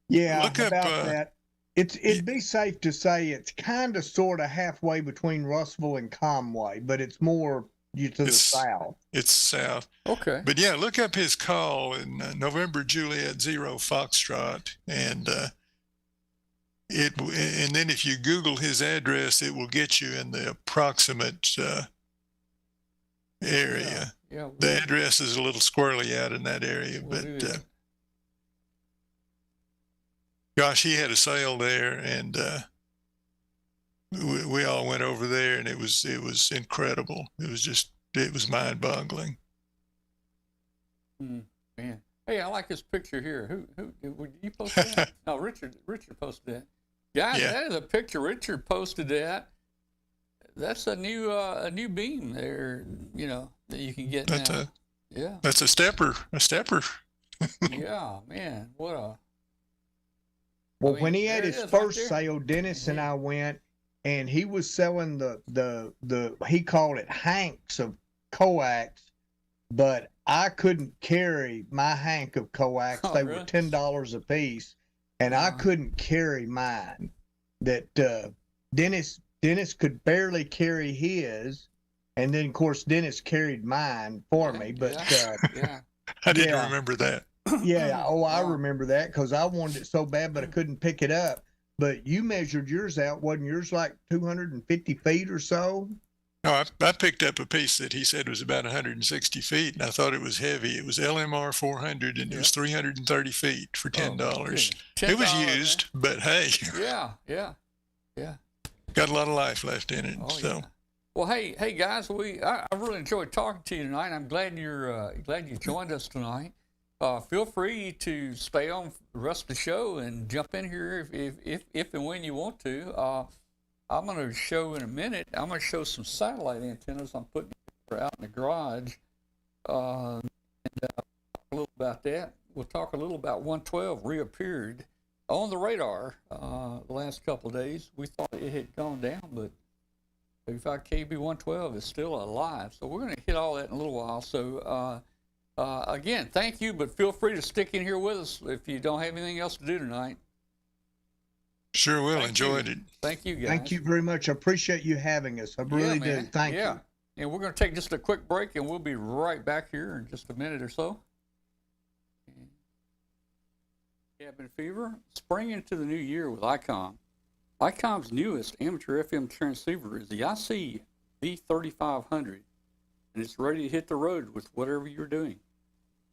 Yeah, look about that. It'd be safe to say it's kind of sort of halfway between Russellville and Conway, but it's more to the south. It's south. Okay. But yeah, look up his call in November Juliet 0 Foxtrot, and then if you Google his address, it will get you in the approximate area. Yeah. The address is a little squirrely out in that area, but gosh, he had a sale there, and we all went over there, and it was incredible. It was mind-boggling. Man, hey, I like this picture here. Who did you post that? No, Richard posted that. Guys, that is a picture. Richard posted that. That's a new beam there. That you can get now. That's a stepper. Yeah, man, what a. Well, when he had his first sale, Dennis and I went, and he was selling the he called it hanks of coax, but I couldn't carry my hank of coax. They were $10 a piece, and I couldn't carry mine. That Dennis could barely carry his, and then of course Dennis carried mine for me. But I didn't remember that. Yeah. Oh, I remember that because I wanted it so bad, but I couldn't pick it up. But you measured yours out. Wasn't yours like 250 feet or so? No, I picked up a piece that he said was about 160 feet, and I thought it was heavy. It was LMR 400, and it was 330 feet for $10. It was used, but hey, Yeah. got a lot of life left in it. Oh, so, yeah. Well, hey guys, I really enjoyed talking to you tonight. I'm glad you joined us tonight. Feel free to stay on the rest of the show and jump in here if and when you want to. I'm going to show in a minute. I'm going to show some satellite antennas I'm putting out in the garage, and talk a little about that. We'll talk a little about 112 reappeared on the radar the last couple of days. We thought it had gone down, but 35 KB 112 is still alive. So we're going to hit all that in a little while. So again, thank you, but feel free to stick in here with us if you don't have anything else to do tonight. sure will. Enjoyed it. Thank you, guys. Thank you very much. I appreciate you having us. I really do. Thank you. And we're going to take just a quick break, and we'll be right back here in just a minute or so. Cabin Fever, spring into the new year with ICOM. ICOM's newest amateur FM transceiver is the IC V3500, and it's ready to hit the road with whatever you're doing.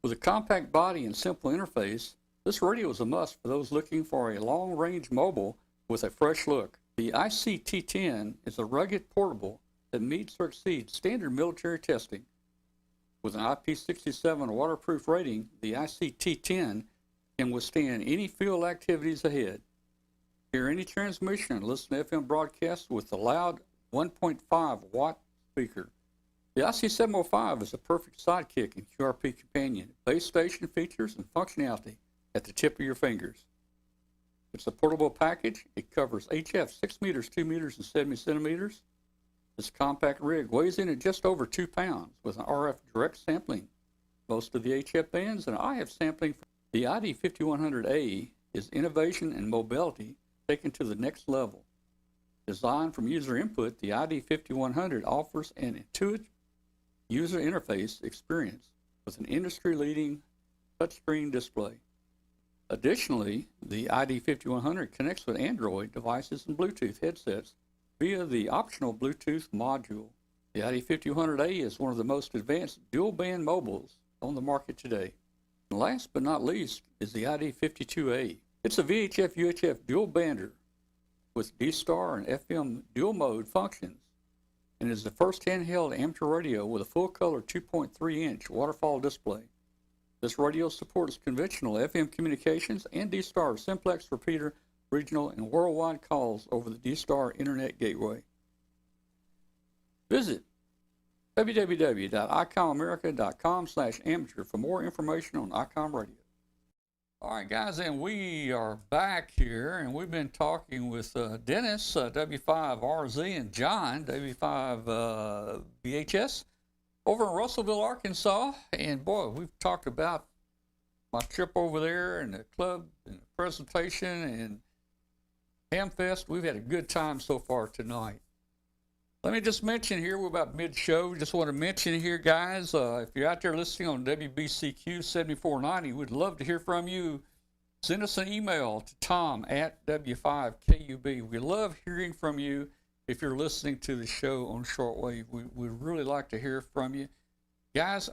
With a compact body and simple interface, this radio is a must for those looking for a long-range mobile with a fresh look. The IC-T10 is a rugged portable that meets or exceeds standard military testing. With an IP67 waterproof rating, the IC-T10 can withstand any field activities ahead. Hear any transmission and listen to FM broadcasts with the loud 1.5 watt speaker. The IC705 is a perfect sidekick and QRP companion. Base station features and functionality at the tip of your fingers. It's a portable package. It covers HF 6 meters, 2 meters, and 70 centimeters. This compact rig weighs in at just over 2 pounds with an RF direct sampling. Most of the HF bands and IF sampling. The ID5100A is innovation and mobility taken to the next level. Designed from user input, the ID5100 offers an intuitive user interface experience with an industry-leading touchscreen display. Additionally, the ID5100 connects with Android devices and Bluetooth headsets via the optional Bluetooth module. The ID5100A is one of the most advanced dual-band mobiles on the market today. And last but not least is the ID52A. It's a VHF-UHF dual-bander with D-Star and FM dual-mode functions, and is the first handheld amateur radio with a full-color 2.3-inch waterfall display. This radio supports conventional FM communications and D-Star simplex repeater, regional, and worldwide calls over the D-Star Internet Gateway. Visit www.icomamerica.com/amateur for more information on ICOM Radio. All right, guys, and we are back here, and we've been talking with Dennis, W5RZ, and John, W5 VHS, over in Russellville, Arkansas. And boy, we've talked about my trip over there and the club and the presentation and Hamfest. We've had a good time so far tonight. Let me just mention here, we're about mid-show. Just want to mention here, guys, if you're out there listening on WBCQ 7490, we'd love to hear from you. Send us an email to tom@W5KUB. We love hearing from you if you're listening to the show on shortwave. We'd really like to hear from you. Guys,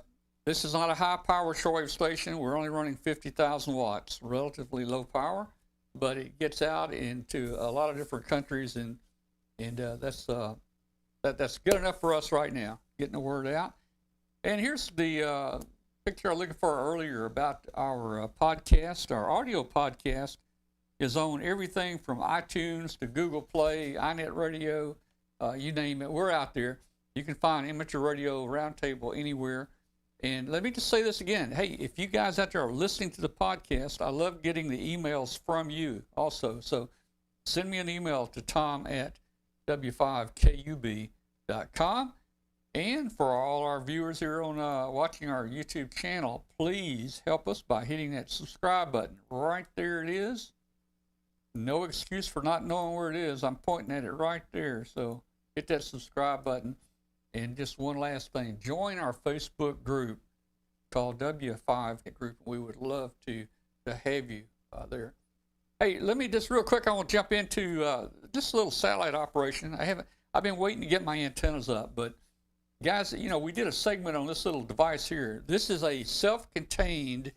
this is not a high-power shortwave station. We're only running 50,000 watts, relatively low power, but it gets out into a lot of different countries, and that's good enough for us right now, getting the word out. And here's the picture I was looking for earlier about our podcast. Our audio podcast is on everything from iTunes to Google Play, iNet Radio, you name it. We're out there. You can find Amateur Radio Roundtable anywhere. And let me just say this again. Hey, if you guys out there are listening to the podcast, I love getting the emails from you also. So send me an email to tom@w5kub.com. And for all our viewers here on watching our YouTube channel, please help us by hitting that subscribe button. Right there it is. No excuse for not knowing where it is. I'm pointing at it right there. So hit that subscribe button. And just one last thing, join our Facebook group. called W5 group. We would love to have you there. Hey, let me just real quick. I want to jump into just a little satellite operation. I've been waiting to get my antennas up, but guys, we did a segment on this little device here. This is a self-contained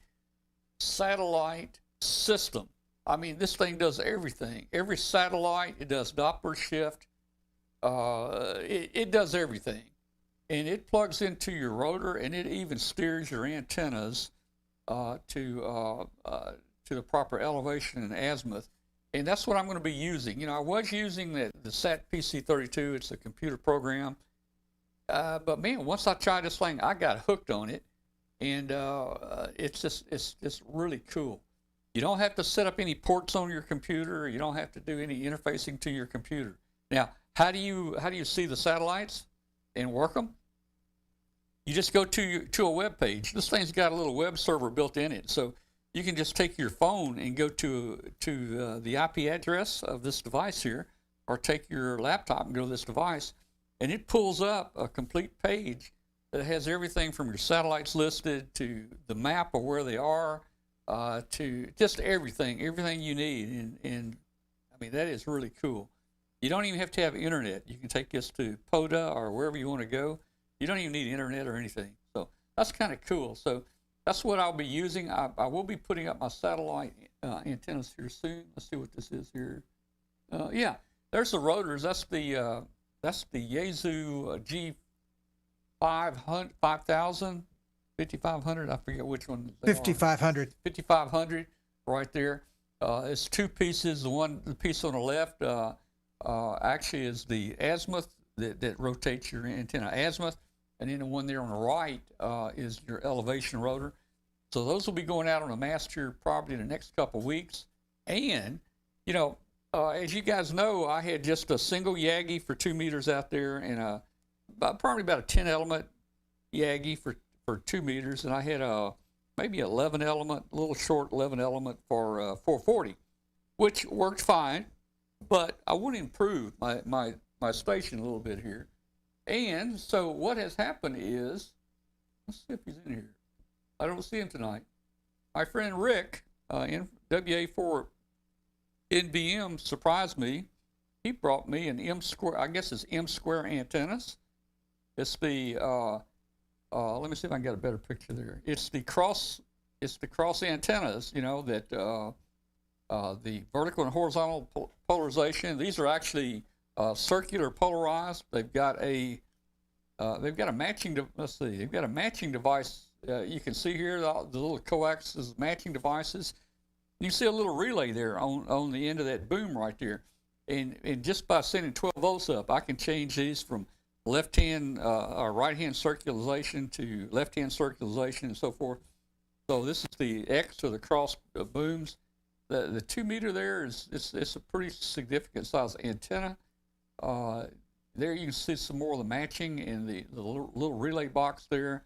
satellite system. I mean, this thing does everything. Every satellite, it does Doppler shift. It does everything. And it plugs into your rotor, and it even steers your antennas to the proper elevation and azimuth. And that's what I'm going to be using. I was using the SAT PC32. It's a computer program. But man, once I tried this thing, I got hooked on it. And it's just really cool. You don't have to set up any ports on your computer. You don't have to do any interfacing to your computer. Now, how do you see the satellites and work them? You just go to a web page. This thing's got a little web server built in it, so you can just take your phone and go to the IP address of this device here, or take your laptop and go to this device, and it pulls up a complete page that has everything from your satellites listed to the map of where they are, to just everything you need. And I mean, that is really cool. You don't even have to have internet. You can take this to POTA or wherever you want to go. You don't even need internet or anything. So that's kind of cool. So that's what I'll be using. I will be putting up my satellite antennas here soon. Let's see what this is here. Yeah, there's the rotors. That's the Yaesu G500, 5000, 5500. I forget which one. 5500. 5500 right there. It's two pieces. The piece on the left actually is the azimuth that rotates your antenna azimuth, and then the one there on the right is your elevation rotor. So those will be going out on a mast here probably in the next couple of weeks. And as you guys know, I had just a single Yagi for 2 meters out there, and probably about a 10 element Yagi for 2 meters, and I had maybe 11 element, a little short 11 element for 440, which worked fine. But I want to improve my station a little bit here. And so what has happened is, let's see if he's in here. I don't see him tonight. My friend Rick in WA4 NBM surprised me. He brought me an M square, I guess it's M square antennas. It's the, let me see if I can get a better picture there. It's the cross antennas, that the vertical and horizontal polarization. These are actually circular polarized. They've got a matching. They've got a matching device. You can see here the little coax matching devices. You see a little relay there on the end of that boom right there, and just by sending 12 volts up, I can change these from left hand or right hand circularization to left hand circularization and so forth. So this is the X or the cross booms. The 2 meter there it's a pretty significant size antenna. There you can see some more of the matching in the little relay box there.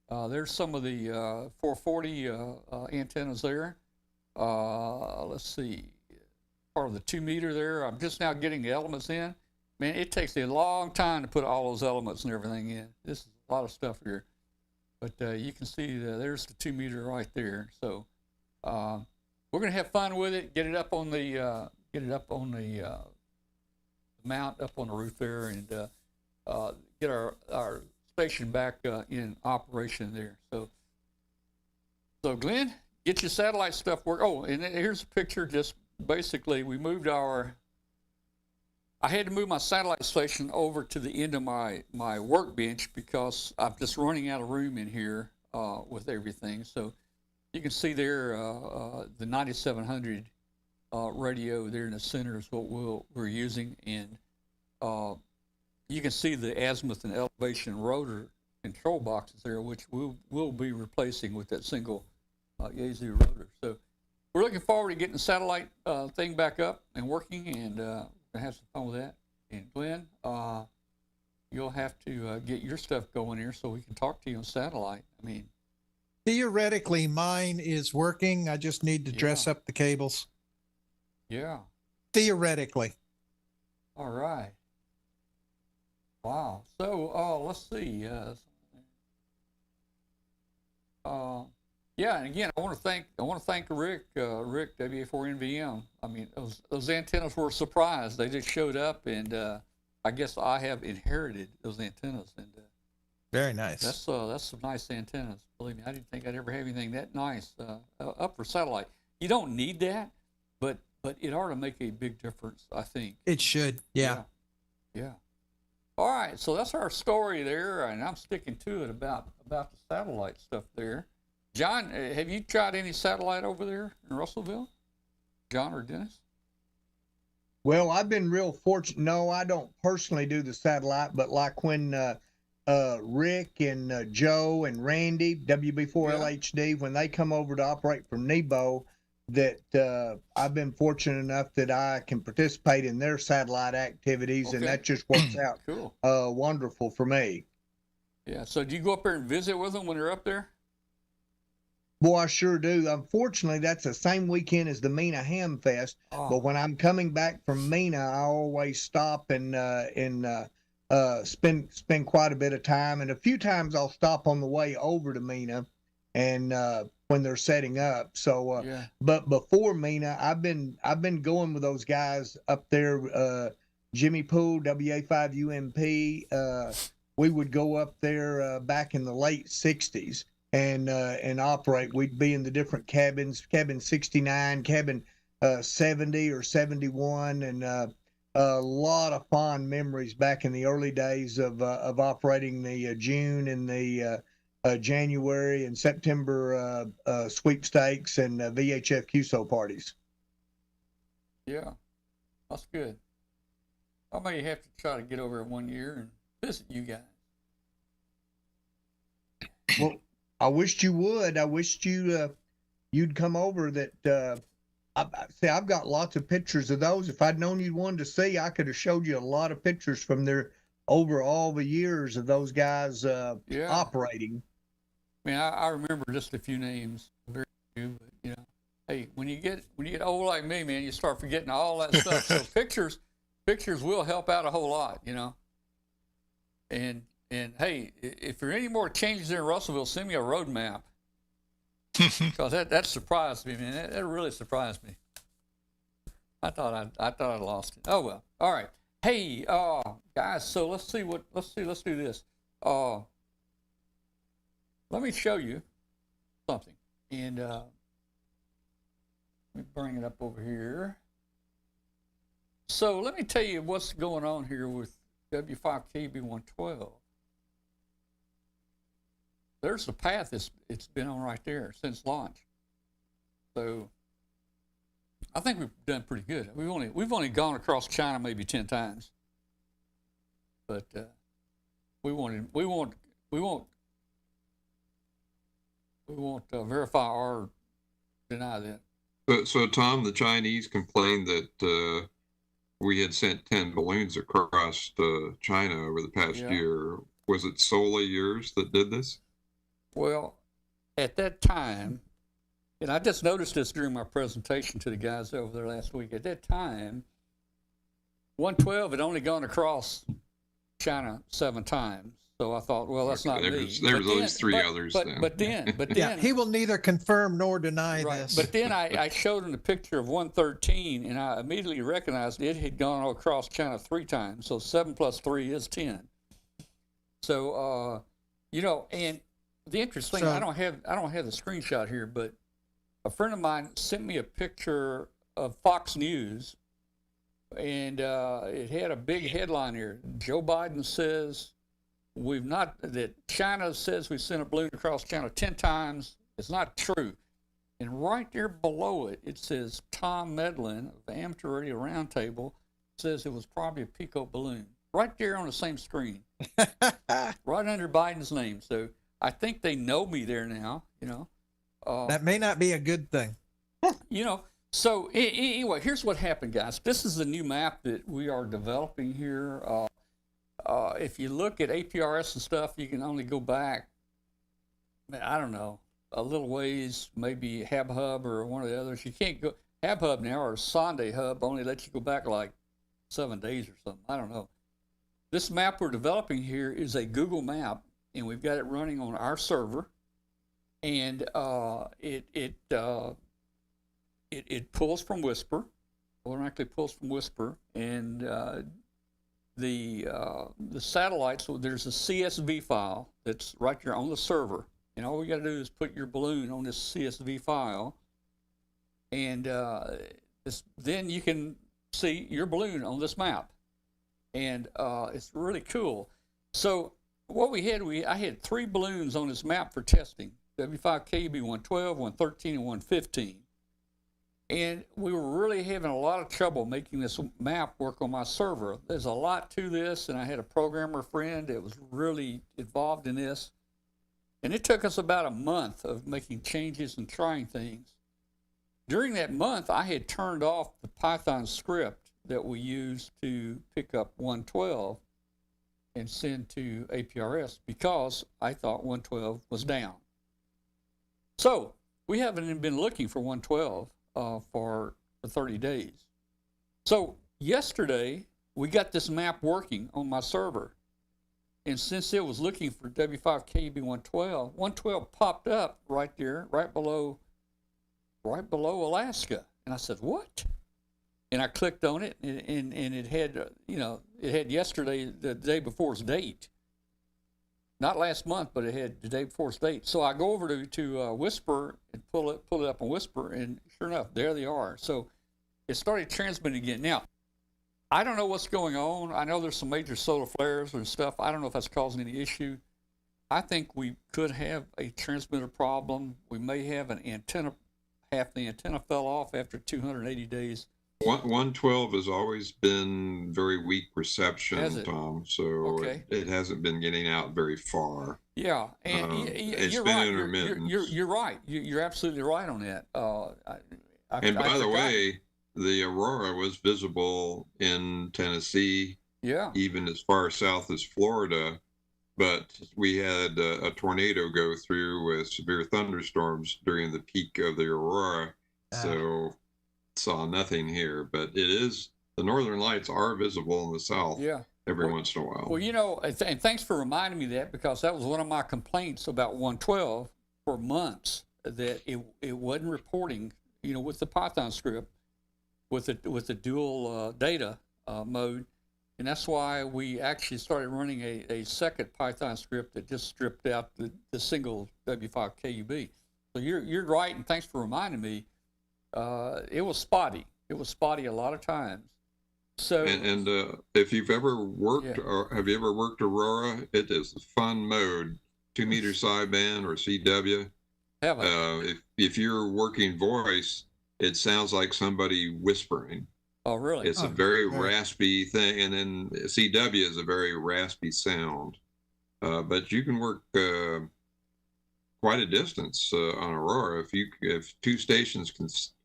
There's some of the 440 antennas there. Let's see, part of the 2 meter there. I'm just now getting the elements in. Man, it takes a long time to put all those elements and everything in. This is a lot of stuff here. But you can see there's the 2 meter right there. So we're gonna have fun with it. Get it up on the mount up on the roof there, and get our station back in operation there. So Glenn, get your satellite stuff work. Oh, and here's a picture. Just basically, we moved I had to move my satellite station over to the end of my workbench because I'm just running out of room in here with everything. So you can see there the 9700 radio there in the center is what we're using, and you can see the azimuth and elevation rotor control boxes there, which we'll be replacing with that single Yaesu rotor. So we're looking forward to getting the satellite thing back up and working, and gonna have some fun with that. And Glenn, you'll have to get your stuff going here so we can talk to you on satellite. I mean, theoretically, mine is working. I just need to dress up the cables. Yeah. Theoretically. All right. Wow. So let's see. Yeah, and again, I want to thank Rick WA4NVM. I mean, those antennas were a surprise. They just showed up, and I guess I have inherited those antennas, and Very nice. that's some nice antennas. Believe me, I didn't think I'd ever have anything that nice up for satellite. You don't need that, but it ought to make a big difference, I think. It should. Yeah. Yeah. All right, so that's our story there, and I'm sticking to it about the satellite stuff there. John, have you tried any satellite over there in Russellville? John or Dennis? Well, I've been real fortunate. No, I don't personally do the satellite, but like when Rick and Joe and Randy, WB4LHD, when they come over to operate from Nebo, that I've been fortunate enough that I can participate in their satellite activities, and that just works out Cool. Wonderful for me. Yeah, so do you go up there and visit with them when they're up there? Boy, I sure do. Unfortunately, that's the same weekend as the Mena Hamfest. Oh. But when I'm coming back from Mena, I always stop and spend quite a bit of time. And a few times I'll stop on the way over to Mena, and when they're setting up. So, Yeah. but before Mena, I've been going with those guys up there. Jimmy Poole, WA5UMP. We would go up there back in the late '60s. And operate. We'd be in the different cabins, cabin 69, cabin 70 or 71, and a lot of fond memories back in the early days of operating the June and the January and September sweepstakes and VHF QSO parties. Yeah, that's good. I may have to try to get over it one year and visit you guys. Well, I wished you would. I wished you'd come over. That I've got lots of pictures of those. If I'd known you wanted to see, I could have showed you a lot of pictures from there over all the years of those guys operating. I mean, I remember just a few names, very few, but you know, hey, when you get old like me, man, you start forgetting all that stuff. So pictures will help out a whole lot, you know. And hey, if there are any more changes in Russellville, send me a road map. Because that surprised me, man. That really surprised me. I thought I lost it. Oh well. All right. Hey, guys. So let's do this. Let me show you something, and let me bring it up over here. So let me tell you what's going on here with W5KB112. There's the path it's been on right there since launch. So I think we've done pretty good. We've only gone across China maybe 10 times, but we won't verify or deny that. So Tom, the Chinese complained that we had sent 10 balloons across China over the past year. Was it solely yours that did this? Well, at that time, and I just noticed this during my presentation to the guys over there last week. At that time, 112 had only gone across China 7 times. So I thought, well, that's not me. There was at least 3 others then. But then, Yeah, he will neither confirm nor deny right. this. But then I showed him the picture of 113, and I immediately recognized it had gone across China 3 times. So 7 plus 3 is 10. So, you know, and the interesting thing, I don't have the screenshot here, but a friend of mine sent me a picture of Fox News, and it had a big headline here. Joe Biden says that China says we sent a balloon across China 10 times. It's not true. And right there below it, it says Tom Medlin of Amateur Radio Roundtable says it was probably a Pico balloon. Right there on the same screen. Right under Biden's name. So I think they know me there now, you know. That may not be a good thing. You know, so anyway, here's what happened, guys. This is the new map that we are developing here. If you look at APRS and stuff, you can only go back, I don't know, a little ways, maybe HabHub or one of the others. You can't go, HabHub now or Sonde Hub only lets you go back like 7 days or something. I don't know. This map we're developing here is a Google map, and we've got it running on our server. and it pulls from Whisper, automatically pulls from Whisper, and the satellites. So there's a CSV file that's right there on the server, and all we got to do is put your balloon on this CSV file, and then you can see your balloon on this map, and it's really cool. So what I had 3 balloons on this map for testing: W5KUB 112, 113, and 115. And we were really having a lot of trouble making this map work on my server. There's a lot to this, and I had a programmer friend that was really involved in this. And it took us about a month of making changes and trying things. During that month, I had turned off the Python script that we used to pick up 112 and send to APRS because I thought 112 was down. So we haven't been looking for 112 for 30 days. So yesterday, we got this map working on my server. And since it was looking for W5KUB 112, 112 popped up right there, right below Alaska. And I said, what? And I clicked on it, and it had, it had yesterday, the day before's date. Not last month, but it had the day before's date. So I go over to Whisper and pull it up on Whisper, and sure enough, there they are. So it started transmitting again. Now, I don't know what's going on. I know there's some major solar flares and stuff. I don't know if that's causing any issue. I think we could have a transmitter problem. We may have an antenna, half the antenna fell off after 280 days. 112 has always been very weak reception, Tom. So okay. it hasn't been getting out very far. Yeah, and it's you're been right. intermittent. You're right. You're absolutely right on that. And by the way, the aurora was visible in Tennessee. Yeah. Even as far south as Florida. But we had a tornado go through with severe thunderstorms during the peak of the aurora. So saw nothing here, but the northern lights are visible in the south every once in a while. Well, and thanks for reminding me that, because that was one of my complaints about 112 for months, that it wasn't reporting, with the Python script, with the dual data mode. And that's why we actually started running a second Python script that just stripped out the single W5KUB. So you're right, and thanks for reminding me. It was spotty. It was spotty a lot of times. So and if you've ever worked, or have you ever worked Aurora? It is a fun mode, 2 meter sideband or CW. Have I? If you're working voice, it sounds like somebody whispering. Oh, really? It's a very raspy thing, and then CW is a very raspy sound. But you can work quite a distance on Aurora. If 2 stations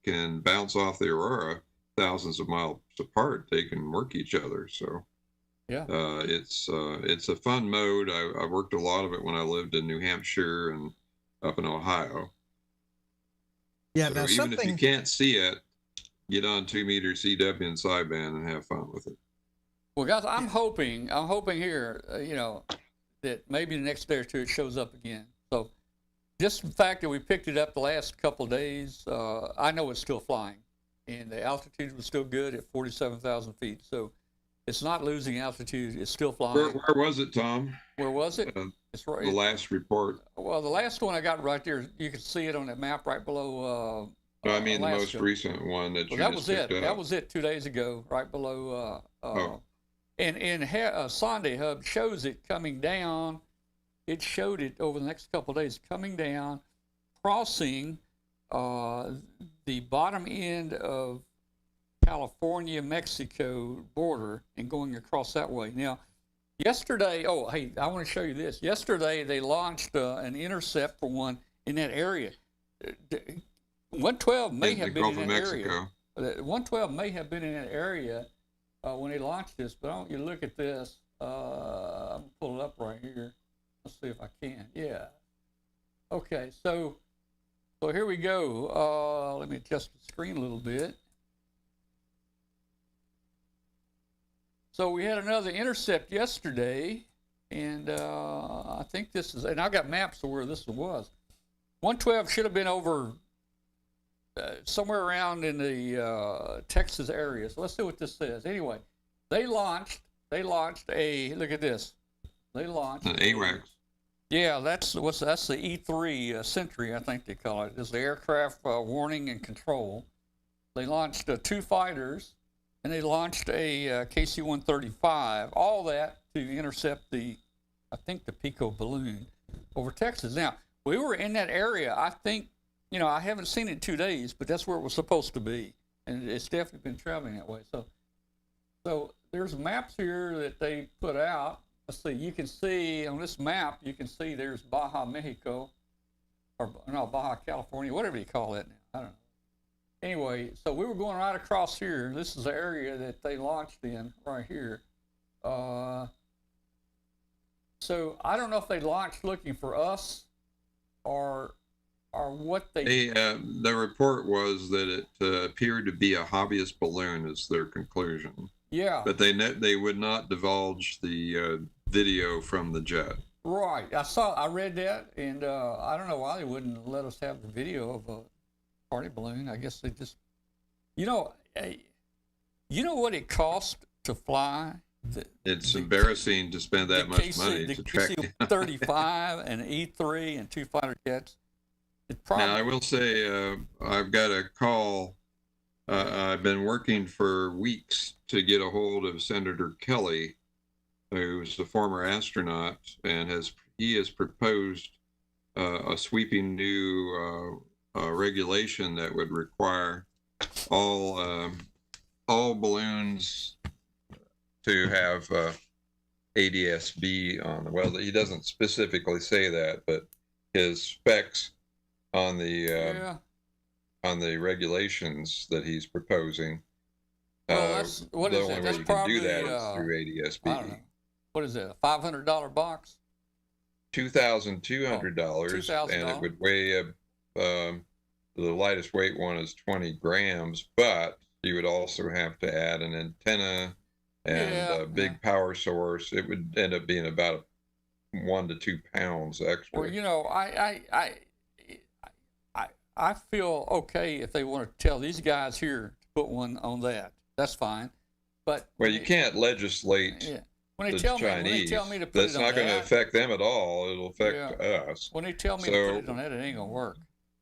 can bounce off the Aurora thousands of miles apart, they can work each other. So it's a fun mode. I worked a lot of it when I lived in New Hampshire and up in Ohio. Yeah, so now even if you can't see it, get on 2 meter CW and sideband and have fun with it. Well, guys, I'm hoping here, that maybe the next day or two it shows up again. So just the fact that we picked it up the last couple of days, I know it's still flying, and the altitude was still good at 47,000 feet. So it's not losing altitude; it's still flying. Where was it, Tom? Where was it? It's right. The last report. Well, the last one I got right there, you can see it on that map right below. I mean, Alaska. The most recent one that that was it. That was it 2 days ago, right below. And Sunday Hub shows it coming down. It showed it over the next couple of days coming down, crossing the bottom end of California-Mexico border and going across that way. Now, yesterday, I want to show you this. Yesterday, they launched an intercept for one in that area. 112 may have been in that area. 112 may have been in that area when they launched this, but I want you to look at this. I'm going to pull it up right here. Let's see if I can. Yeah. Okay, so here we go. Let me adjust the screen a little bit. So we had another intercept yesterday, and I think this is, and I got maps of where this was. 112 should have been over somewhere around in the Texas area. So let's see what this says. Anyway, they launched a, look at this. They launched An AWACS. Yeah, that's the E3 Sentry, I think they call it. It's the aircraft warning and control. They launched 2 fighters, and they launched a KC-135. All that to intercept the Pico balloon over Texas. Now, we were in that area. I think, I haven't seen it in 2 days, but that's where it was supposed to be, and it's definitely been traveling that way. So there's maps here that they put out. Let's see, you can see on this map, there's Baja, Mexico, or no, Baja, California, whatever you call it now. I don't know. Anyway, so we were going right across here. This is the area that they launched in right here. So I don't know if they launched looking for us or what they. The report was that it appeared to be a hobbyist balloon, is their conclusion. Yeah. But they would not divulge the video from the jet. Right. I read that, and I don't know why they wouldn't let us have the video of a party balloon. I guess they just, what it cost to fly? It's embarrassing to spend that much money to track down. 35 and E3 and 2 fighter jets. Now, I will say I've got a call. I've been working for weeks to get a hold of Senator Kelly, who's a former astronaut, and he has proposed a sweeping new regulation that would require all balloons to have ADS-B on them. Well, he doesn't specifically say that, but his specs on the regulations that he's proposing. Well, the only way you can do that is through ADS-B. I don't know. What is it? A $500 box? $2,200, and it would weigh the lightest weight one is 20 grams, but you would also have to add an antenna and a big power source. It would end up being about 1 to 2 pounds extra. Well, I feel okay if they want to tell these guys here to put one on that. That's fine. But you can't legislate when they the tell Chinese. me to put That's it on not going to that, affect them at all. It'll affect us. When they tell me to put it on that, it ain't going to work.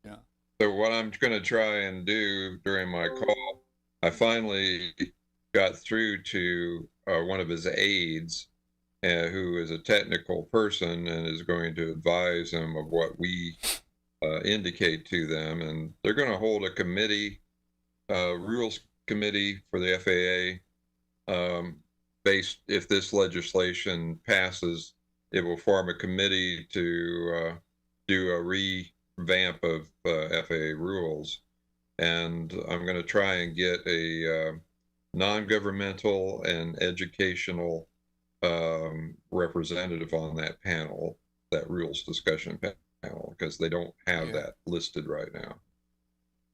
Yeah. So what I'm going to try and do during my call, I finally got through to one of his aides, who is a technical person and is going to advise him of what we indicate to them. And they're going to hold a committee, rules committee for the FAA. Based, if this legislation passes, it will form a committee to do a revamp of FAA rules. And I'm going to try and get a non-governmental and educational representative on that panel, that rules discussion panel, because they don't have that listed right now.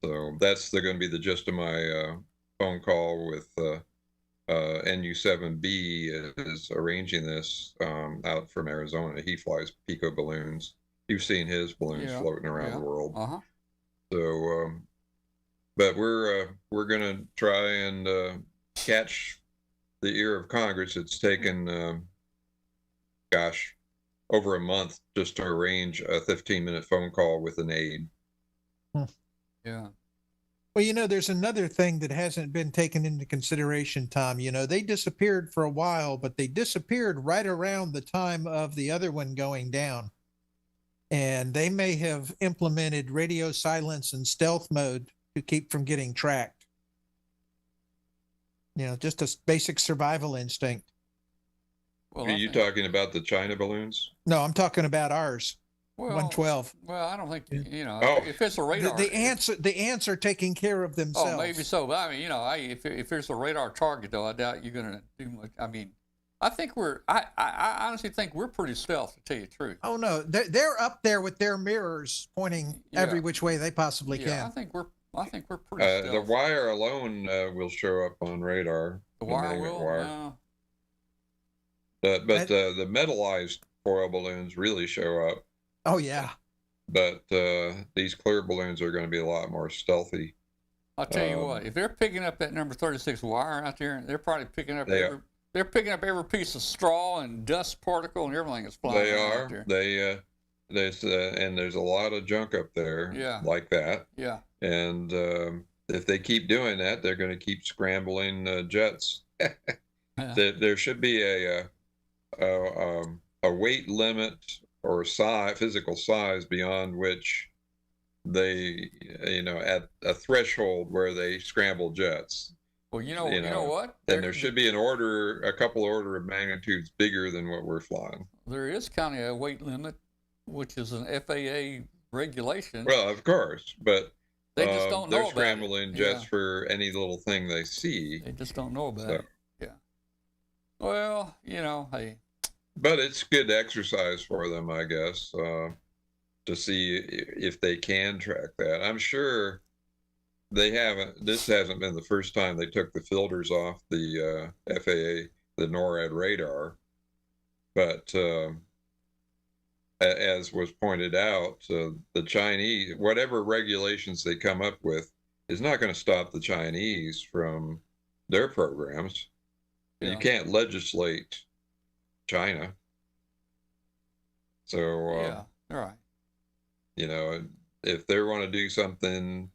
So that's going to be the gist of my phone call with NU7B is arranging this out from Arizona. He flies Pico balloons. You've seen his balloons floating around the world. So, but we're going to try and catch the ear of Congress. It's taken, over a month just to arrange a 15-minute phone call with an aide. Yeah. Well, there's another thing that hasn't been taken into consideration, Tom. They disappeared for a while, but they disappeared right around the time of the other one going down. And they may have implemented radio silence and stealth mode to keep from getting tracked. Just a basic survival instinct. Well, are you talking about the China balloons? No, I'm talking about ours. 112. Well, I don't think if it's a radar. The ants are taking care of themselves. Oh, maybe so. But I mean, if there's a radar target, though, I doubt you're going to do much. I mean, I think I honestly think we're pretty stealth, to tell you the truth. Oh no, they're up there with their mirrors pointing every which way they possibly can. I think we're pretty stealth. The wire alone will show up on radar. The wire will. But the metallized foil balloons really show up. Oh yeah. but these clear balloons are going to be a lot more stealthy. I'll tell you what, if they're picking up that number 36 wire out there, they're probably picking up they're picking up every piece of straw and dust particle and everything that's flying They around are. out there. And there's a lot of junk up there like that. Yeah. And if they keep doing that, they're going to keep scrambling jets. There should be a weight limit or physical size beyond which they, at a threshold where they scramble jets. Well, you know what? There should be a couple order of magnitudes bigger than what we're flying. There is kind of a weight limit, which is an FAA regulation. Well, of course, but they just don't know they're about scrambling jets for any little thing they see. They just don't know about it. Yeah. Well, hey. But it's good exercise for them, I guess, to see if they can track that. I'm sure they haven't. This hasn't been the first time they took the filters off the FAA, the NORAD radar. But as was pointed out, the Chinese, whatever regulations they come up with, is not going to stop the Chinese from their programs. Yeah. You can't legislate China. So, all right. If they want to do something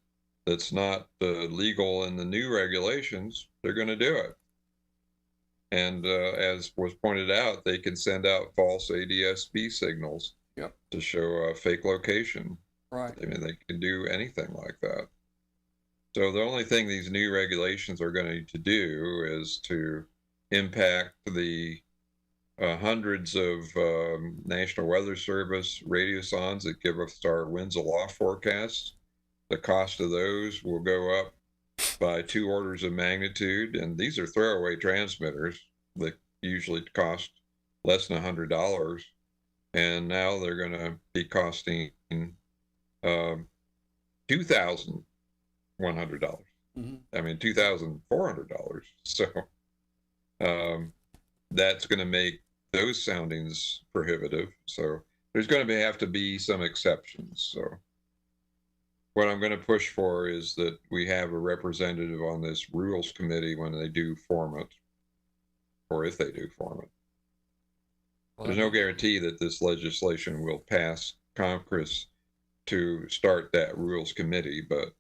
that's not legal in the new regulations, they're going to do it. And as was pointed out, they can send out false ADS-B signals to show a fake location. Right. I mean, they can do anything like that. So the only thing these new regulations are going to do is to impact the hundreds of National Weather Service radiosondes that give us our winds aloft forecasts. The cost of those will go up by 2 orders of magnitude, and these are throwaway transmitters that usually cost less than $100, and now they're going to be costing $2,100. Mm-hmm. I mean, $2,400. So that's going to make those soundings prohibitive. So there's going to have to be some exceptions. So what I'm going to push for is that we have a representative on this rules committee when they do form it, or if they do form it. Well, there's no guarantee that this legislation will pass Congress to start that rules committee, but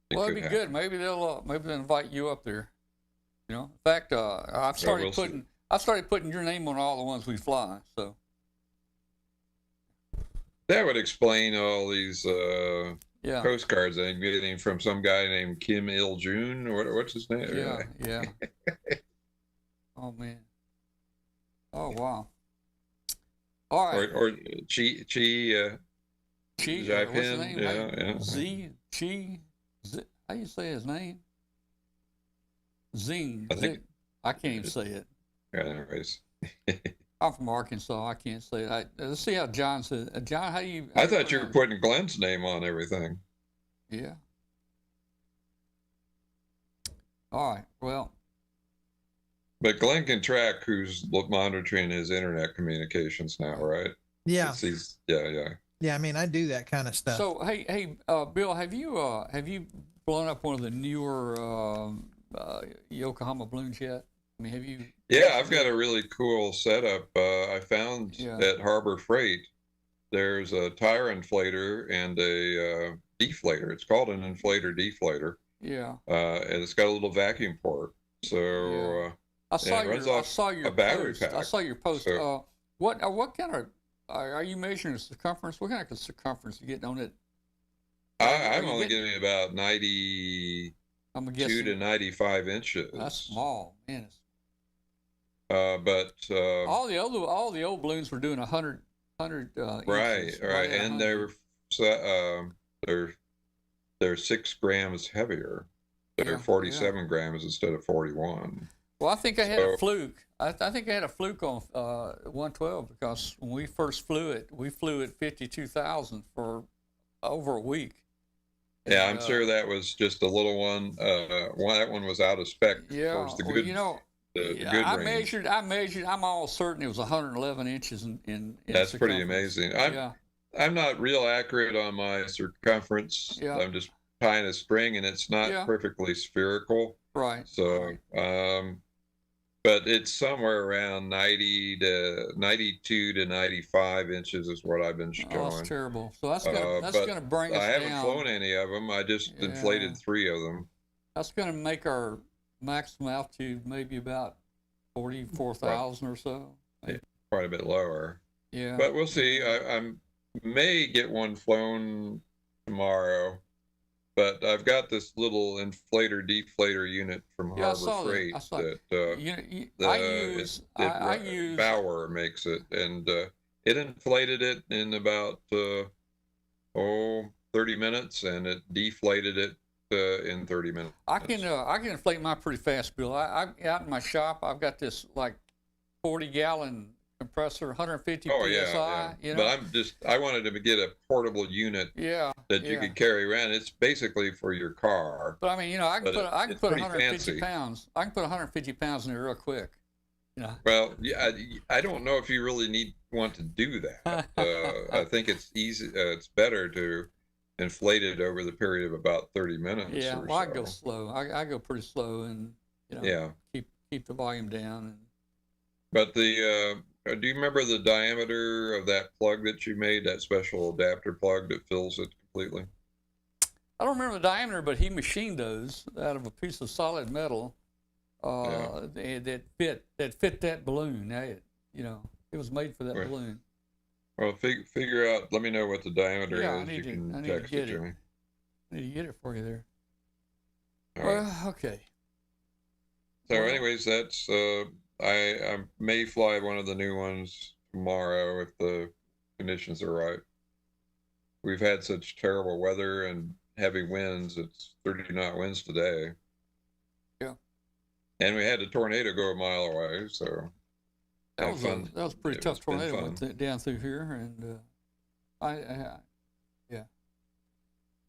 it'd be good. Maybe they'll invite you up there. In fact, I've started putting your name on all the ones we fly. So that would explain all these postcards I'm getting from some guy named Kim Il-jun. What's his name? Yeah. Oh man. Oh wow. All right. Or Chi. What's his name? How do you say his name? Zing. I can't even say it. Anyways. I'm from Arkansas. I can't say it. Let's see how John says. John, how do you? I thought you were putting Glenn's name on everything. Yeah. All right. Well. But Glenn can track who's monitoring his internet communications now, right? Yeah. Yeah, I mean, I do that kind of stuff. So, hey, Bill, have you blown up one of the newer Yokohama balloons yet? I mean, have you? Yeah, I've got a really cool setup. I found at Harbor Freight. There's a tire inflator and a deflator. It's called an inflator-deflator. Yeah. And it's got a little vacuum port. So I saw your battery post. pack. I saw your post. So, what kind of are you measuring the circumference? What kind of circumference are you getting on it? I'm only getting about 92 to 95 inches. That's small, man. But all the old balloons were doing 100 right, inches, right, and they're 6 grams heavier. They're 47 grams instead of 41. Well, I think I had a fluke. I think I had a fluke on 112 because when we first flew it, we flew at 52,000 for over a week. Yeah, I'm sure that was just a little one. That one was out of spec. Yeah, the good, I measured. I'm almost certain it was 111 inches in That's pretty amazing. I'm not real accurate on my circumference. Yeah. I'm just tying a string, and it's not Yeah. perfectly spherical. Right. So, but it's somewhere around 92 to 95 inches is what I've been Oh, that's showing. terrible. So that's But gonna bring us I haven't down. flown any of them. I just Yeah. inflated 3 of them. That's gonna make our maximum altitude maybe about 44,000 or so. Yeah, quite a bit lower. Yeah. But we'll see. I may get one flown tomorrow, but I've got this little inflator deflator unit from Yeah, I Harbor saw that. Freight I saw that I use Bauer makes it, and it inflated it in about 30 minutes, and it deflated it in 30 minutes. I can inflate mine pretty fast, Bill. I out in my shop, I've got this like 40-gallon compressor, 150 Oh psi. yeah. You know? But I wanted to get a portable unit Yeah. that you could carry around. It's basically for your car. But I mean, I can it's put pretty 150 fancy. pounds. I can put 150 pounds in there real quick. You know. Well, yeah, I don't know if you really want to do that. I think it's easy. It's better to inflate it over the period of about 30 minutes. Yeah. Or Well, I so. go slow. I go pretty slow, and Yeah. keep the volume down. And But do you remember the diameter of that plug that you made? That special adapter plug that fills it completely. I don't remember the diameter, but he machined those out of a piece of solid metal that fit that balloon. It was made for that Right. balloon. Well, figure out. Let me know what the diameter Yeah, I is. need You to- can I need to text get it to it. me. I need to get it for you there. All right. Well, okay. So, Well- anyways, that's I may fly one of the new ones tomorrow if the conditions are right. We've had such terrible weather and heavy winds. It's 30-knot winds today. Yeah. And we had a tornado go a mile away, so That was fun. a pretty It's tough been tornado fun. went down through here, and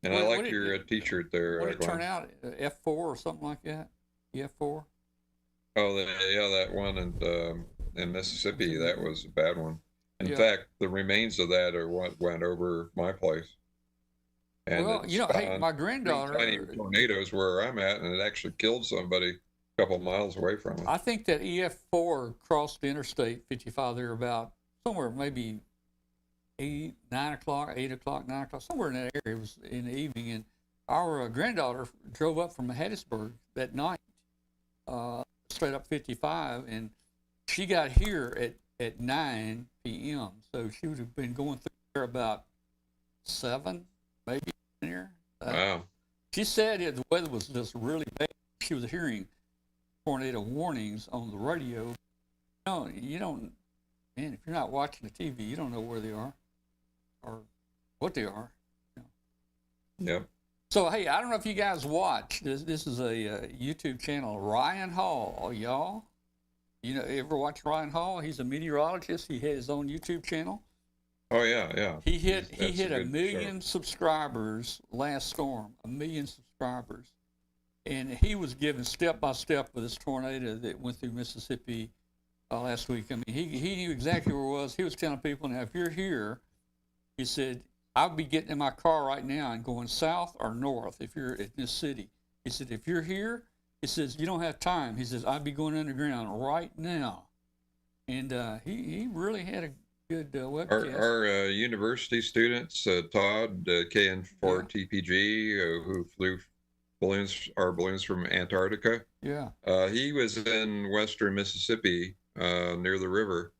And What- I what like did your it- T-shirt there. what did it Glenn. turn out? F4 or something like that? F4? Oh, that one in Mississippi, that was a bad one. In Yeah. fact, the remains of that are what went over my place. And Well, it hey, spawned my three granddaughter. tiny tornadoes where I'm at, and it actually killed somebody a couple miles away from it. I think that EF4 crossed the Interstate 55 there about somewhere maybe 8 o'clock, 9 o'clock, somewhere in that area. It was in the evening, and our granddaughter drove up from Hattiesburg that night, straight up 55, and she got here at 9 p.m. So she would have been going through there about 7, maybe in there. Wow. She said the weather was just really bad. She was hearing tornado warnings on the radio. You don't, man, if you're not watching the TV, you don't know where they are or what they are. Yep. So, hey, I don't know if you guys watch this. This is a YouTube channel, Ryan Hall, y'all. Ever watch Ryan Hall? He's a meteorologist. He had his own YouTube channel. Oh yeah. He hit That's a a good million subscribers last storm, 1 million subscribers. And he was given step by step with this tornado that went through Mississippi last week. I mean, he knew exactly where it was. He was telling people, now, if you're here, he said, I'll be getting in my car right now and going south or north if you're in this city. He said, if you're here, he says, you don't have time. He says, I'll be going underground right now. And he really had a good webcast. Our university students, Todd, KN4TPG, who flew balloons from Antarctica. Yeah. He was in western Mississippi near the river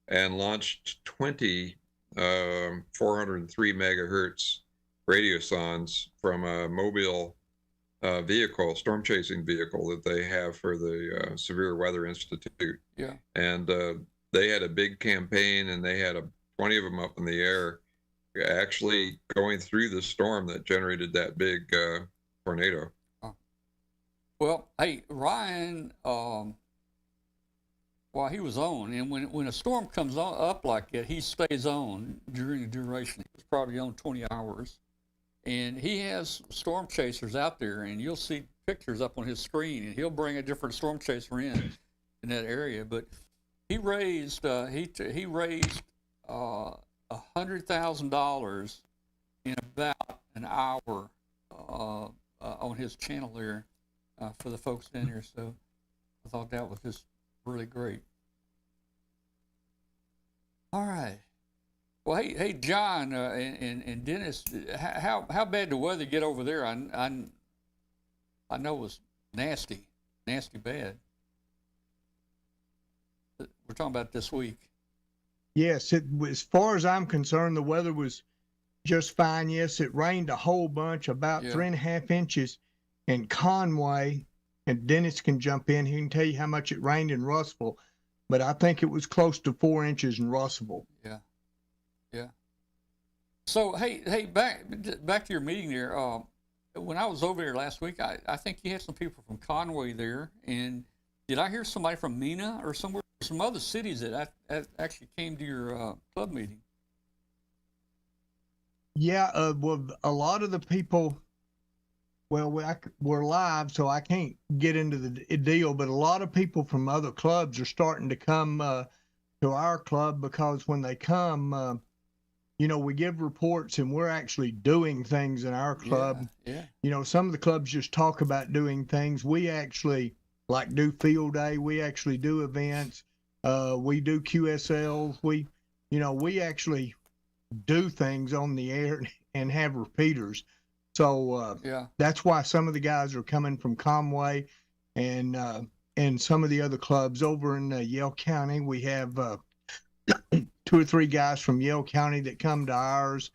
and launched 20 403 megahertz radiosondes from a mobile vehicle, storm chasing vehicle that they have for the Severe Weather Institute. Yeah. And they had a big campaign, and they had 20 of them up in the air, actually going through the storm that generated that big tornado. Well, hey, Ryan, while he was on, and when a storm comes up like that, he stays on during the duration. He was probably on 20 hours. And he has storm chasers out there, and you'll see pictures up on his screen, and he'll bring a different storm chaser in that area. But he raised $100,000 in about an hour on his channel there for the folks in here. So I thought that was just really great. All right. Well, hey, John and Dennis, how bad the weather get over there? I know it was nasty bad. We're talking about this week. Yes, as far as I'm concerned, the weather was just fine. Yes, it rained a whole bunch, about 3.5 inches in Conway, and Dennis can jump in. He can tell you how much it rained in Russellville, but I think it was close to 4 inches in Russellville. Yeah. So hey, back to your meeting there. When I was over there last week, I think you had some people from Conway there, and did I hear somebody from Mena or somewhere, some other cities that actually came to your club meeting? Yeah, well, a lot of the people, well, we're live, so I can't get into the deal, but a lot of people from other clubs are starting to come to our club, because when they come, we give reports and we're actually doing things in our club. Yeah. Some of the clubs just talk about doing things. We actually do field day. We actually do events. We do QSLs. We actually do things on the air and have repeaters. So that's why some of the guys are coming from Conway and some of the other clubs over in Yale County. We have 2 or 3 guys from Yale County that come to ours.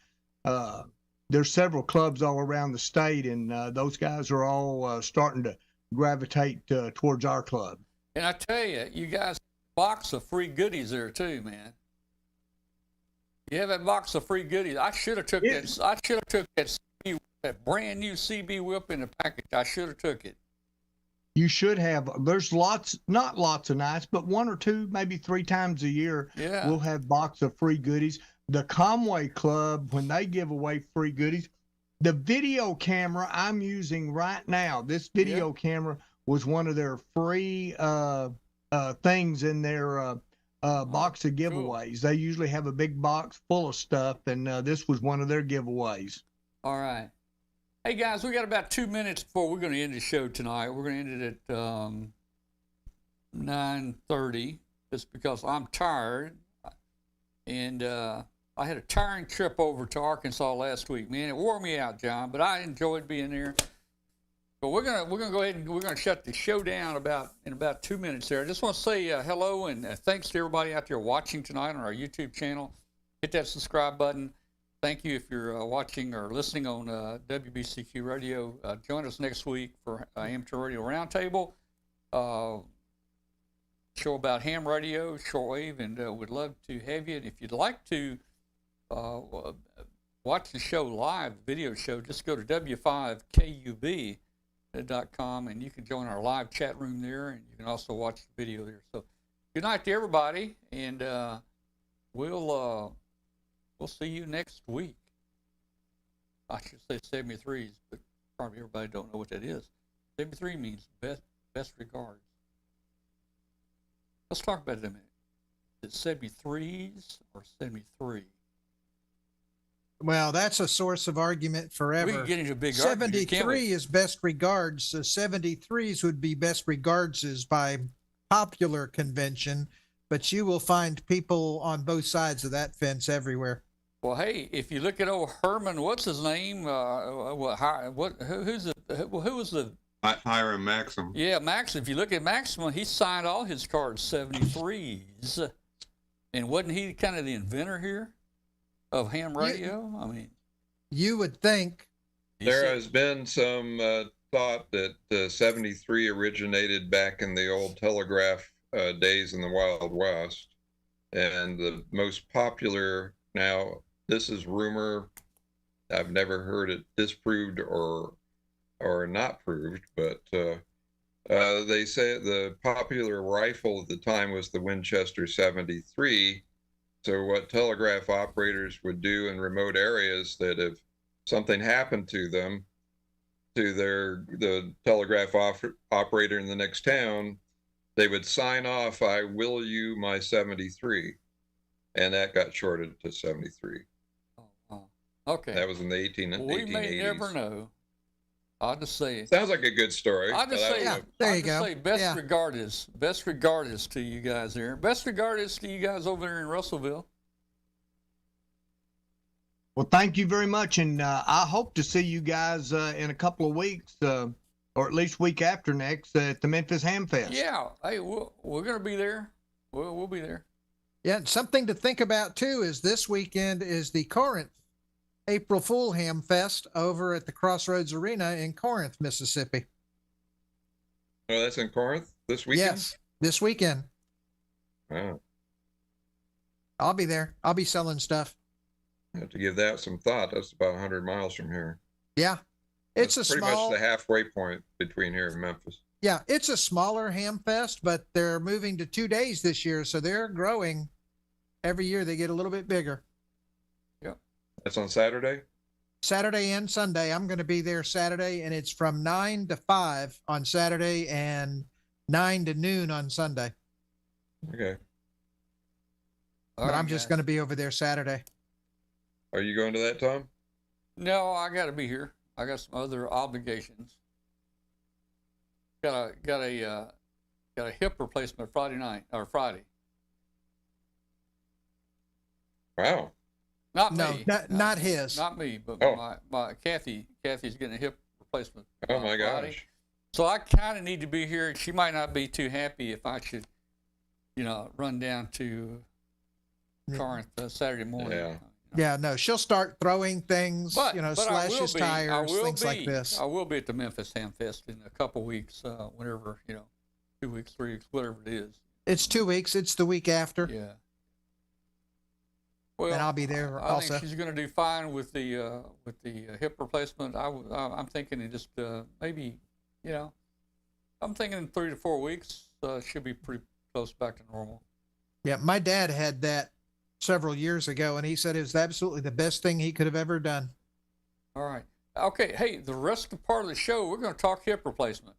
There's several clubs all around the state, and those guys are all starting to gravitate towards our club. And I tell you, you guys, box of free goodies there too, man. You have that box of free goodies. I should have took that brand new CB whip in the package. I should have took it. You should have. There's not lots of nights, but 1 or 2, maybe 3 times a year, we'll have box of free goodies. The Conway Club, when they give away free goodies, the video camera I'm using right now, this video camera was one of their free things in their box of giveaways. Cool. They usually have a big box full of stuff, and this was one of their giveaways. All right. Hey, guys, we got about 2 minutes before we're going to end the show tonight. We're going to end it at 9:30, just because I'm tired. And I had a tiring trip over to Arkansas last week. Man, it wore me out, John, but I enjoyed being there. But we're gonna go ahead and we're gonna shut the show down in about 2 minutes there. I just want to say hello and thanks to everybody out there watching tonight on our YouTube channel. Hit that subscribe button. Thank you if you're watching or listening on WBCQ Radio. Join us next week for Amateur Radio Roundtable, show about ham radio, shortwave, and we'd love to have you. And if you'd like to watch the show live, video show, just go to W5KUB.com and you can join our live chat room there, and you can also watch the video there. So good night to everybody, and we'll see you next week. I should say 73s, but probably everybody don't know what that is. 73 means best regards. Let's talk about it a minute. Is it 73s or 73? Well, that's a source of argument forever. We can get into a big 73 is best regards. The 73s would be best regards by popular convention, but you will find people on both sides of that fence everywhere. Well, hey, if you look at old Herman, what's his name? Who was the Hiram Maxim? Yeah, Maxim. If you look at Maxim, he signed all his cards 73s, and wasn't he kind of the inventor here of ham radio? I mean, you would think. There has been some thought that 73 originated back in the old telegraph days in the Wild West, and the most popular now. This is rumor. I've never heard it disproved or not proved, but they say the popular rifle at the time was the Winchester 73. So what telegraph operators would do in remote areas, that if something happened to them, to the telegraph operator in the next town, they would sign off, "I will you my 73." and that got shorted to 73. Oh, okay. That was in the 1880s. We may never know. I'll just say. Sounds like a good story. I'll just say. Yeah, there you go. Say best regards to you guys there. Best regards to you guys over there in Russellville. Well, thank you very much, and I hope to see you guys in a couple of weeks, or at least week after next, at the Memphis Hamfest. Yeah. Hey, we're gonna be there. We'll be there. Yeah, and something to think about too is this weekend is the Corinth April Fool Hamfest over at the Crossroads Arena in Corinth, Mississippi. Oh, that's in Corinth this weekend? Yes, this weekend. Wow. I'll be there. I'll be selling stuff. I have to give that some thought. That's about 100 miles from here. Yeah. It's That's a pretty small, much the halfway point between here and Memphis. yeah, it's a smaller Hamfest, but they're moving to 2 days this year, so they're growing. Every year they get a little bit bigger. Yep. That's on Saturday? Saturday and Sunday. I'm going to be there Saturday, and it's from 9 to 5 on Saturday and 9 to noon on Sunday. Okay. All But right, I'm just guys. going to be over there Saturday. Are you going to that, Tom? No, I got to be here. I got some other obligations. Got a hip replacement Friday. Wow. Not No, me. not his. Not me, but Oh. my Kathy's getting a hip replacement. Oh my Friday. gosh. So I kind of need to be here. She might not be too happy if I should, run down to Corinth Saturday morning. Yeah. Yeah, no, she'll start throwing things, But slash I will his be, tires, things like this. I will be at the Memphis Hamfest in a couple weeks, whenever, 2 weeks, 3 weeks, whatever it is. It's 2 weeks. It's the week after. Yeah. Well, And I'll be there I also. think she's going to do fine with the hip replacement. I'm thinking in just maybe, I'm thinking in 3 to 4 weeks should be pretty close back to normal. Yeah, my dad had that several years ago, and he said it was absolutely the best thing he could have ever done. All right. Okay. Hey, the rest of the part of the show, we're going to talk hip replacement.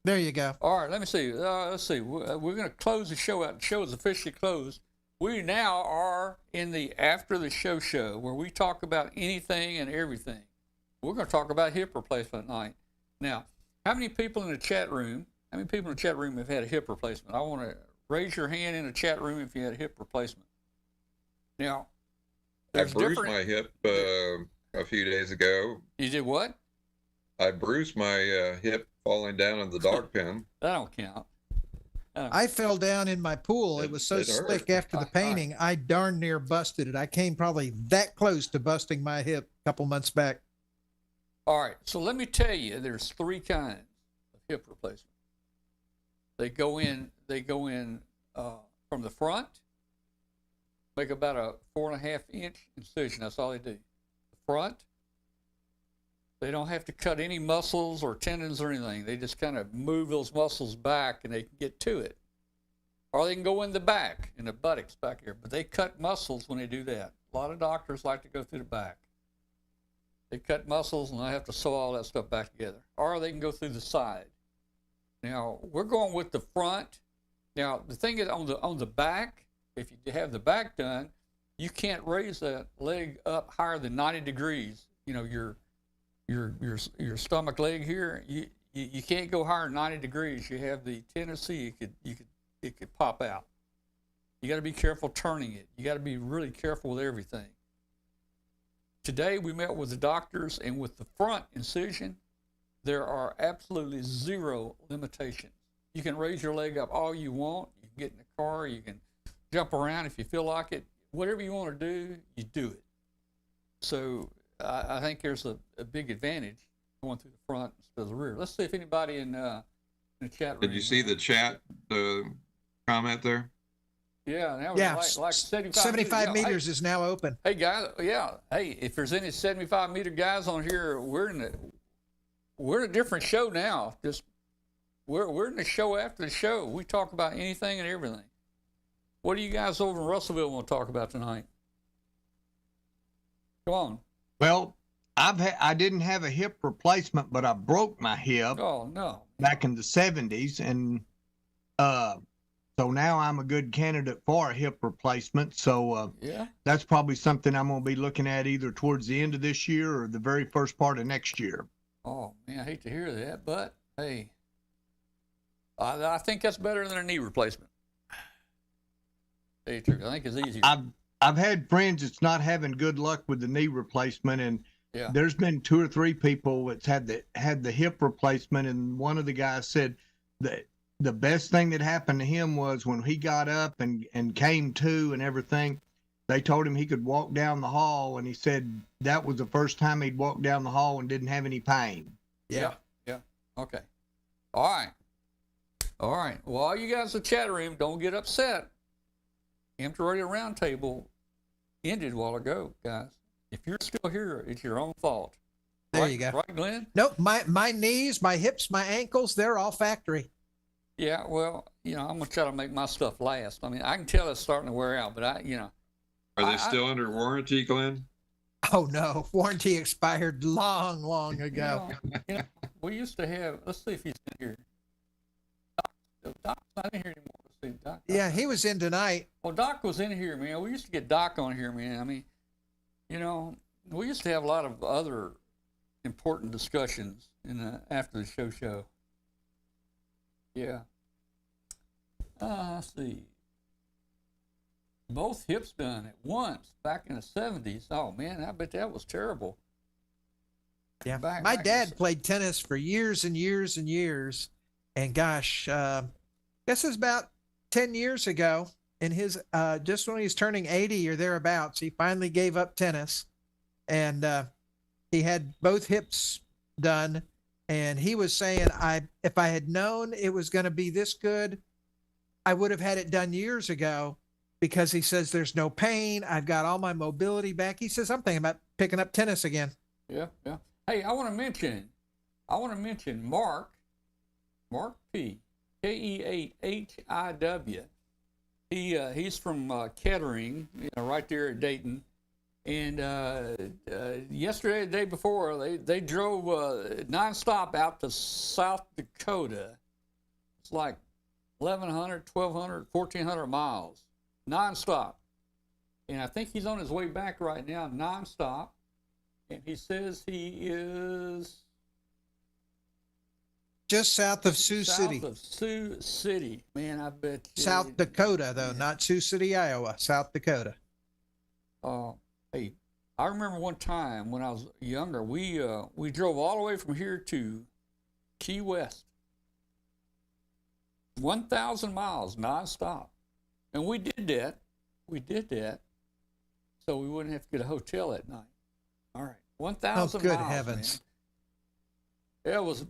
There you go. All right. Let me see. Let's see. We're going to close the show out. The show is officially closed. We now are in the after the show where we talk about anything and everything. We're going to talk about hip replacement night. Now, how many people in the chat room have had a hip replacement? I want to raise your hand in the chat room if you had a hip replacement. Now, I there's bruised different. my hip a few days ago. You did what? I bruised my hip falling down in the dog pen. That don't count. I fell down in my pool. It was so It hurt. slick after the painting, I darn near busted it. I came probably that close to busting my hip a couple months back. All right, so let me tell you, there's 3 kinds of hip replacement. They go in from the front, make about a 4.5-inch incision. That's all they do. The front, they don't have to cut any muscles or tendons or anything. They just kind of move those muscles back and they can get to it. Or they can go in the back, in the buttocks back here, but they cut muscles when they do that. A lot of doctors like to go through the back. They cut muscles and I have to sew all that stuff back together. Or they can go through the side. Now, we're going with the front. Now, the thing is on the back, if you have the back done, you can't raise that leg up higher than 90 degrees. Your stomach leg here, you can't go higher than 90 degrees. You have the tendency it could pop out. You got to be careful turning it. You got to be really careful with everything. Today we met with the doctors, and with the front incision, there are absolutely 0 limitations. You can raise your leg up all you want. You can get in the car. You can jump around if you feel like it. Whatever you want to do, you do it. So I think there's a big advantage going through the front instead of the rear. Let's see if anybody in the chat room. Did you see the chat comment there? Yeah, now Yeah, like 75 75 meters. meters is now open. Hey guys, yeah. Hey, if there's any 75-meter guys on here, we're in a different show now. Just we're in the show after the show. We talk about anything and everything. What do you guys over in Russellville want to talk about tonight? Come on. Well, I didn't have a hip replacement, but I broke my hip Oh no. back in the 70s, and So now I'm a good candidate for a hip replacement. So Yeah. that's probably something I'm going to be looking at either towards the end of this year or the very first part of next year. Oh man, I hate to hear that, but hey, I think that's better than a knee replacement. Tell you the truth, I think it's easier. I've had friends that's not having good luck with the knee replacement, and Yeah. there's been 2 or 3 people that's had the hip replacement, and one of the guys said that the best thing that happened to him was when he got up and came to and everything. They told him he could walk down the hall, and he said that was the first time he'd walked down the hall and didn't have any pain. Yeah. Okay. All right. Well, all you guys in the chat room, don't get upset. Amateur Radio Roundtable ended a while ago, guys. If you're still here, it's your own fault. There Right- you go. Right, Glenn? Nope, my knees, my hips, my ankles, they're all factory. Yeah, well, I'm going to try to make my stuff last. I mean, I can tell it's starting to wear out, but Are they I- still under warranty, Glenn? Oh no, warranty expired long ago. We used to have, let's see if he's in here. Doc's not in here anymore. Let's see, Doc. Yeah, he was in tonight. Well, Doc was in here, man. We used to get Doc on here, man. I mean, we used to have a lot of other important discussions after the show. Yeah. Let's see. Both hips done at once back in the 70s. Oh, man, I bet that was terrible. Yeah, Back my in dad the- played tennis for years and years and years, and gosh, guess it was about 10 years ago. In his just when he was turning 80 or thereabouts, he finally gave up tennis, and he had both hips done. And he was saying, if I had known it was going to be this good, I would have had it done years ago, because he says there's no pain. I've got all my mobility back. He says, I'm thinking about picking up tennis again. Yeah. Hey, I want to mention Mark P. Keahiw. He's from Kettering, right there at Dayton. And yesterday, the day before, they drove nonstop out to South Dakota. It's like 1,100, 1,200, 1,400 miles, nonstop. And I think he's on his way back right now, nonstop. And he says he is Just south of Sioux City. South of Sioux City. Man, I bet you. South Dakota, though, not Sioux City, Iowa. South Dakota. Hey, I remember one time when I was younger, we drove all the way from here to Key West, 1,000 miles nonstop, and we did that, so we wouldn't have to get a hotel at night. All right, 1,000 Oh, good miles, heavens.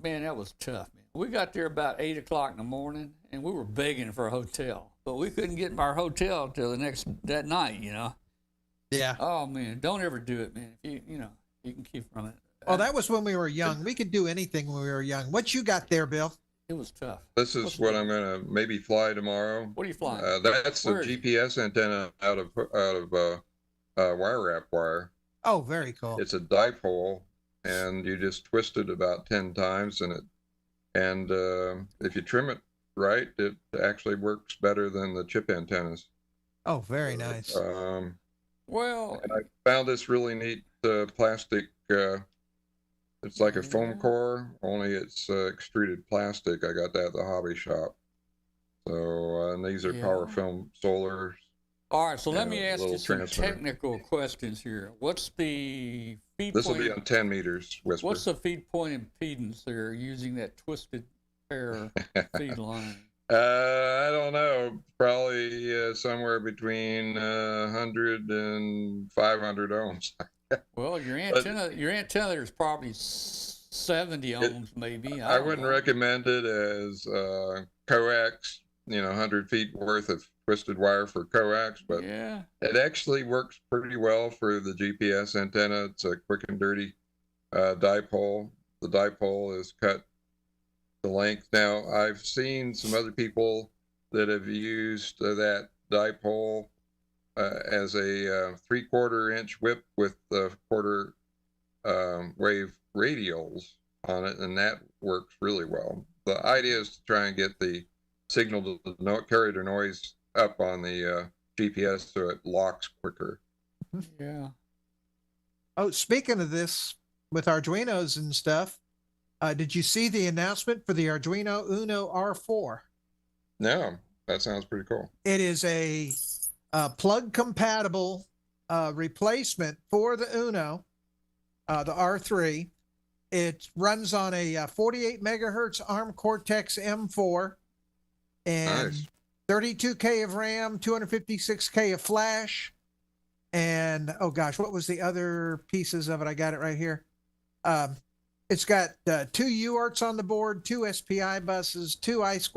man. That was tough, man. We got there about 8 o'clock in the morning, and we were begging for a hotel, but we couldn't get our hotel till that night, Yeah. Oh man, don't ever do it, man. If you can keep from it. Oh, that was when we were young. We could do anything when we were young. What you got there, Bill? It was tough. This is what I'm going to maybe fly tomorrow. What are you flying? That's the Where is it? GPS antenna out of wire wrap wire. Oh, very cool. It's a dipole, and you just twist it about 10 times, and if you trim it right, it actually works better than the chip antennas. Oh, very nice. Well, And I found this really neat plastic. It's like a foam core, only it's extruded plastic. I got that at the hobby shop. So, and these are Yeah. power film solars. all right. So let and me a ask you little some transmitter. technical questions here. What's the feed This will point? be on 10 meters, whisper. What's the feed point impedance there using that twisted pair feed line? I don't know. Probably somewhere between 100 and 500 ohms. Well, your antenna there's probably 70 ohms, maybe. I don't wouldn't know. recommend it as coax, 100 feet worth of twisted wire for coax, but Yeah. it actually works pretty well for the GPS antenna. It's a quick and dirty dipole. The dipole is cut the length. Now, I've seen some other people that have used that dipole as a 3/4 inch whip with the quarter wave radials on it, and that works really well. The idea is to try and get the signal to carry the noise up on the GPS so it locks quicker. Yeah. Oh, speaking of this, with Arduinos and stuff, did you see the announcement for the Arduino Uno R4? No, that sounds pretty cool. It is a plug compatible replacement for the Uno, the R3. It runs on a 48 megahertz ARM Cortex M4 and Nice. 32K of RAM, 256K of flash. And oh gosh, what was the other pieces of it? I got it right here. It's got 2 UARTs on the board, 2 SPI buses, 2 I2